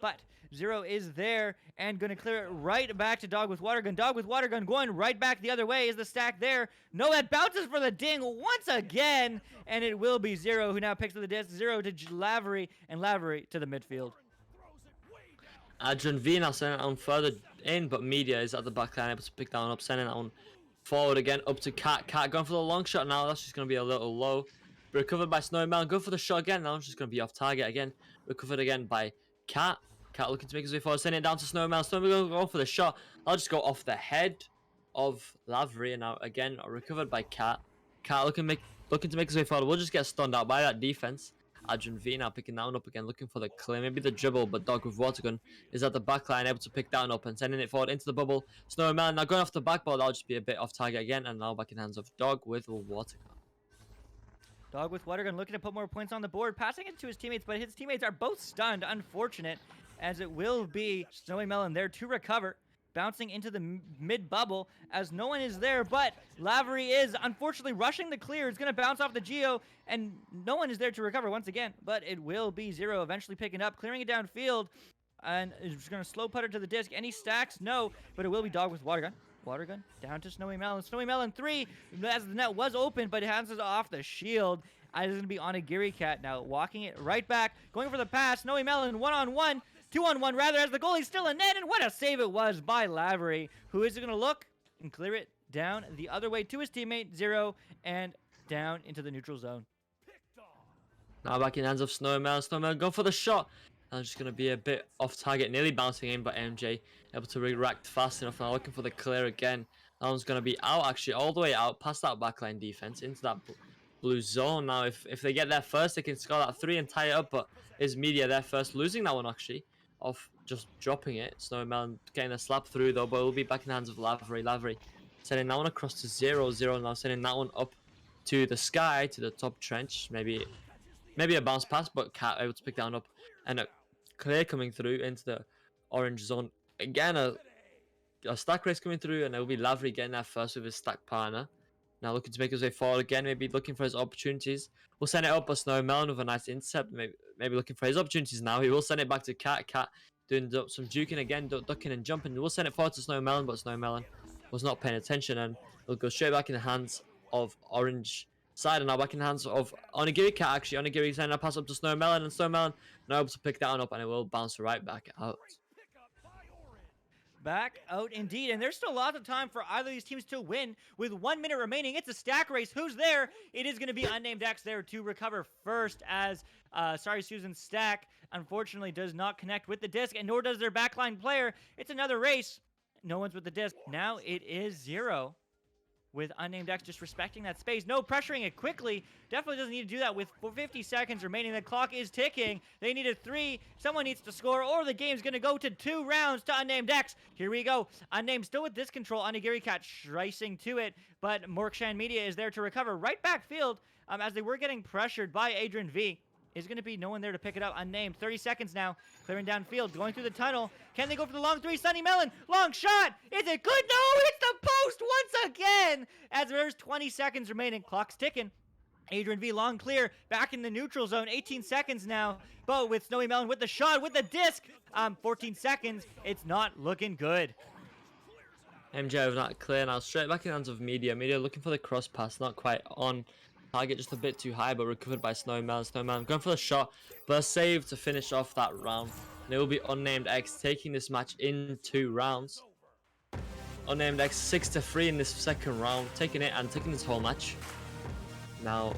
but Zero is there and going to clear it right back to Dog with Water Gun. Dog with Water Gun going right back the other way. Is the stack there? No, that bounces for the ding once again, and it will be Zero who now picks up the disc. Zero to Lavery, and Lavery to the midfield. Adrian V now sending it on further in, but Media is at the back line, able to pick that one up, sending that on forward again up to Cat. Cat going for the long shot now. That's just going to be a little low. Recovered by Snowy Melon. Go for the shot again. Now it's just going to be off target again. Recovered again by Cat. Cat looking to make his way forward, sending it down to Snowy Melon. Snowy Melon going for the shot. I'll just go off the head of Lavery, and now again recovered by Cat. Cat looking to make his way forward. We'll just get stunned out by that defense. Adrian V now picking that one up again, looking for the clear, maybe the dribble, but Dog with Water Gun is at the back line, able to pick that one up and sending it forward into the bubble. Snowy Melon now going off the backboard. That'll just be a bit off target again, and now back in hands of Dog with Water Gun. Dog with Water Gun looking to put more points on the board, passing it to his teammates, but his teammates are both stunned. Unfortunate, as it will be Snowy Melon there to recover, bouncing into the mid bubble as no one is there, but Lavery is unfortunately rushing the clear. It's going to bounce off the Geo, and no one is there to recover once again, but it will be Zero eventually picking up, clearing it downfield, and is going to slow putter to the disc. Any stacks? No, but it will be Dog with Water Gun. Water Gun down to Snowy Melon. Snowy Melon 3, as the net was open, but it hands it off the shield. It's going to be Onigiri Cat now, walking it right back, going for the pass. Snowy Melon 1-on-1, 2-on-1 rather, as the goalie's still in net, and what a save it was by Lavery, who is going to look and clear it down the other way to his teammate Zero and down into the neutral zone. Now back in hands of Snowy Melon. Snowy Melon going for the shot. And just going to be a bit off target, nearly bouncing in, but MJ able to react fast enough. Now looking for the clear again. That one's going to be out, actually, all the way out past that backline defense into that blue zone. Now if they get there first, they can score that 3 and tie it up, but is Media there first, losing that one actually, off just dropping it. Snowy Melon getting a slap through though, but it will be back in the hands of Lavery. Lavery sending that one across to 0-0, now sending that one up to the sky, to the top trench. Maybe a bounce pass, but Cat able to pick that one up, and a clear coming through into the orange zone. Again, a stack race coming through, and it will be Lavery getting there first with his stack partner. Now looking to make his way forward again, maybe looking for his opportunities. We'll send it up, but Snowy Melon with a nice intercept, maybe looking for his opportunities now. He will send it back to Cat. Cat doing some juking again, ducking and jumping. We'll send it forward to Snowy Melon, but Snowy Melon was not paying attention, and it'll go straight back in the hands of Orange side, and now back in the hands of Onigiri Cat. Actually, Onigiri sending a pass up to Snowmelon, and Snowmelon not able to pick that one up, and it will bounce right back out. Back out indeed, and there's still lots of time for either of these teams to win. With 1 minute remaining, it's a stack race. Who's there? It is going to be Unnamed X there to recover first, as Sorry Susan's stack unfortunately does not connect with the disc, and nor does their backline player. It's another race. No one's with the disc. Now it is 0. With Unnamed X just respecting that space. No, pressuring it quickly. Definitely doesn't need to do that with 50 seconds remaining. The clock is ticking. They need a 3. Someone needs to score, or the game's going to go to 2 rounds to Unnamed X. Here we go. Unnamed still with disc control. Onigiri Cat slicing to it, but Morkshan Media is there to recover right backfield as they were getting pressured by Adrian V. Is going to be no one there to pick it up. Unnamed. 30 seconds now. Clearing downfield. Going through the tunnel. Can they go for the long 3? Sunny Melon. Long shot. Is it good? No, it's the post once again. As there's 20 seconds remaining. Clock's ticking. Adrian V long clear. Back in the neutral zone. 18 seconds now. But with Snowy Melon with the shot. With the disc. 14 seconds. It's not looking good. MJ with that clear now. Straight back in the hands of Media. Media looking for the cross pass. Not quite on target, just a bit too high, but recovered by Snowman. Snowman going for the shot, but a save to finish off that round. And it will be Unnamed X taking this match in 2 rounds. Unnamed X 6-3 in this second round, taking it and taking this whole match. Now,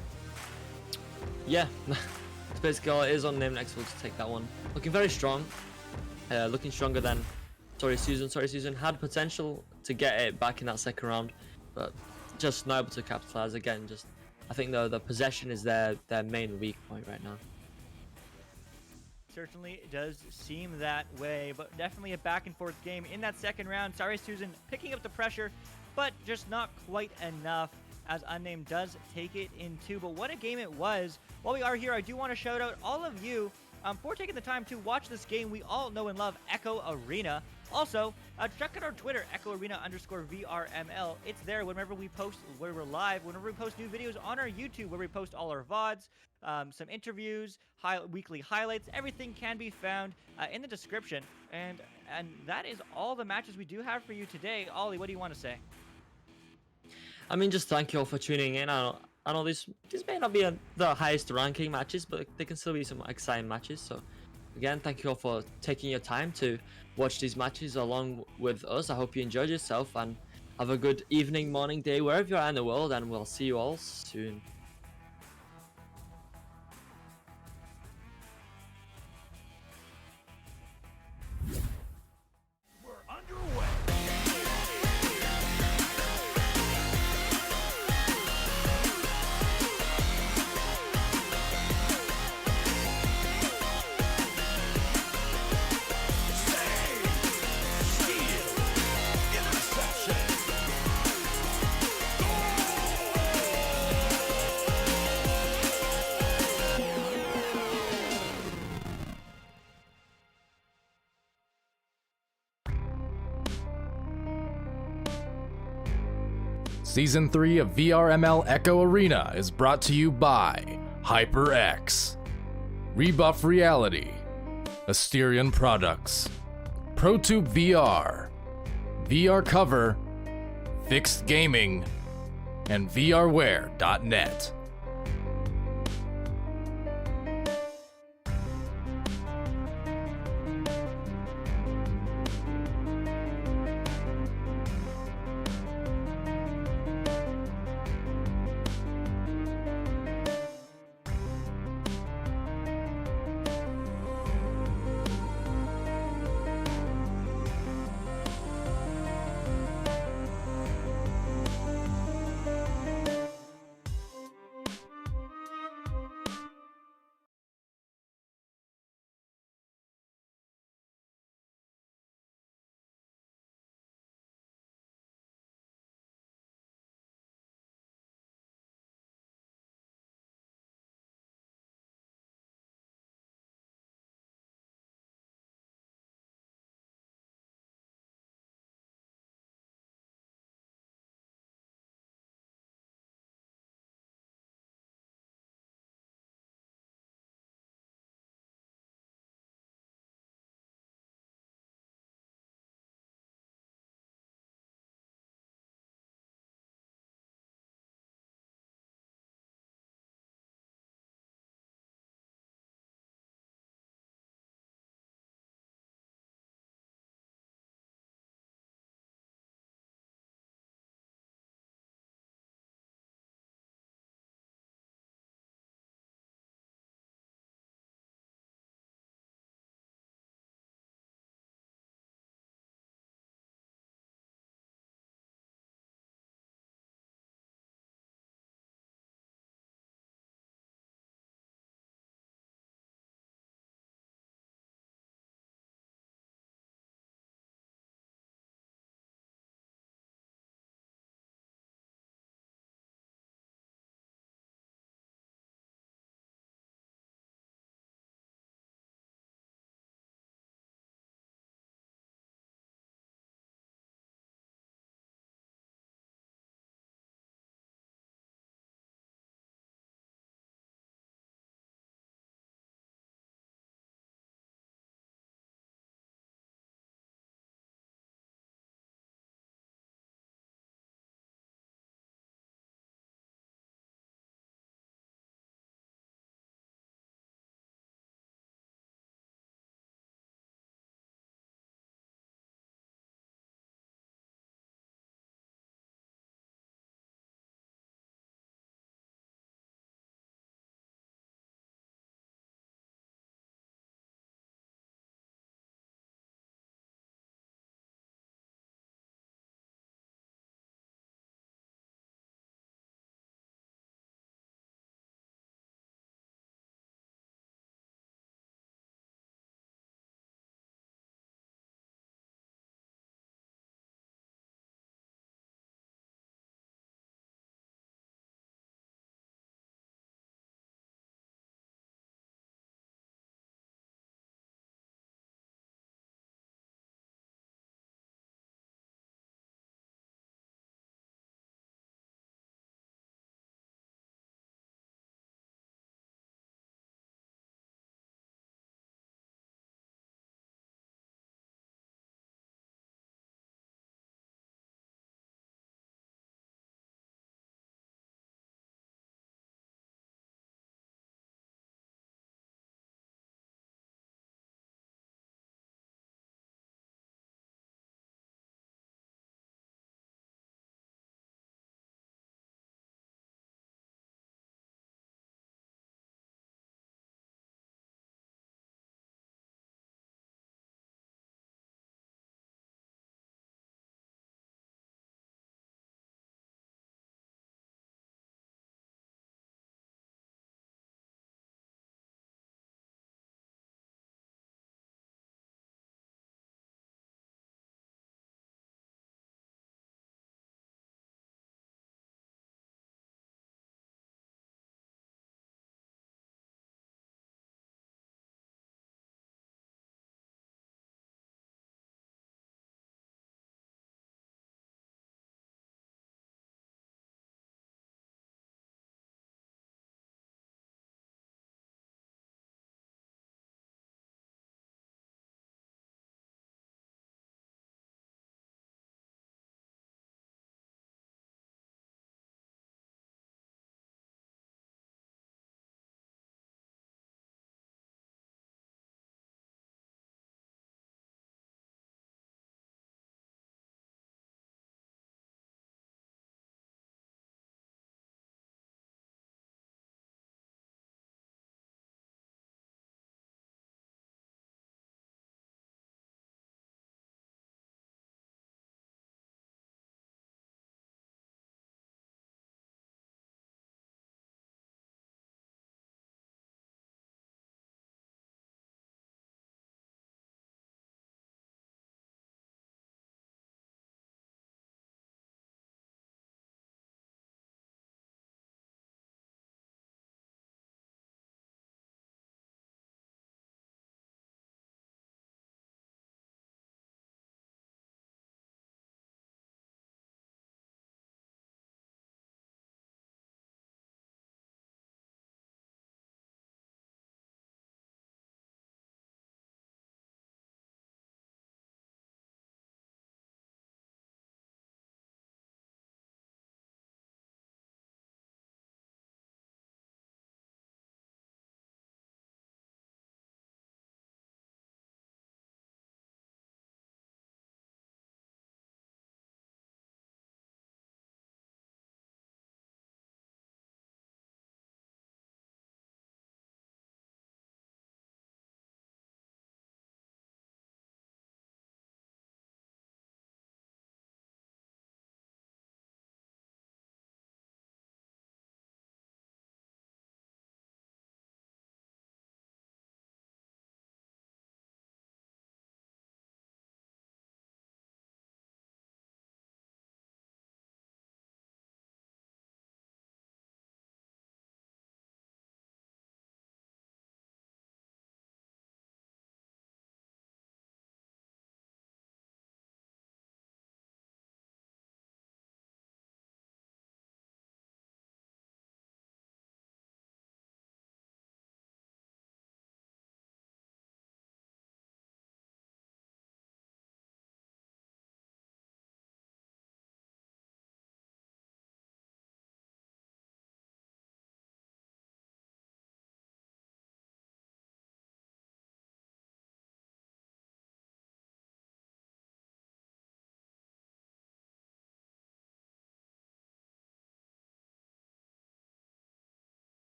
yeah, that's basically all it is. Unnamed X will just take that one. Looking very strong, looking stronger than Sorry Susan had potential to get it back in that second round, but just not able to capitalize again. Just I think the possession is their main weak point right now. Certainly does seem that way, but definitely a back and forth game in that second round. Sorry Susan picking up the pressure, but just not quite enough, as Unnamed does take it in 2. But what a game it was. While we are here, I do want to shout out all of you for taking the time to watch this game we all know and love, Echo Arena. Also, check out our Twitter, EchoArena_VRML. It's there whenever we post, where we're live, whenever we post new videos on our YouTube, where we post all our VODs, some interviews, weekly highlights. Everything can be found in the description. And that is all the matches we do have for you today. Ollie, what do you want to say? I mean, just thank you all for tuning in. I know these may not be the highest ranking matches, but they can still be some exciting matches. So again, thank you all for taking your time to watch these matches along with us. I hope you enjoyed yourself and have a good evening, morning, day, wherever you are in the world, and we'll see you all soon. Season 3 of VRML Echo Arena is brought to you by HyperX, Rebuff Reality, Asterion Products, ProTube VR, VR Cover, Fixed Gaming, and VRware.net.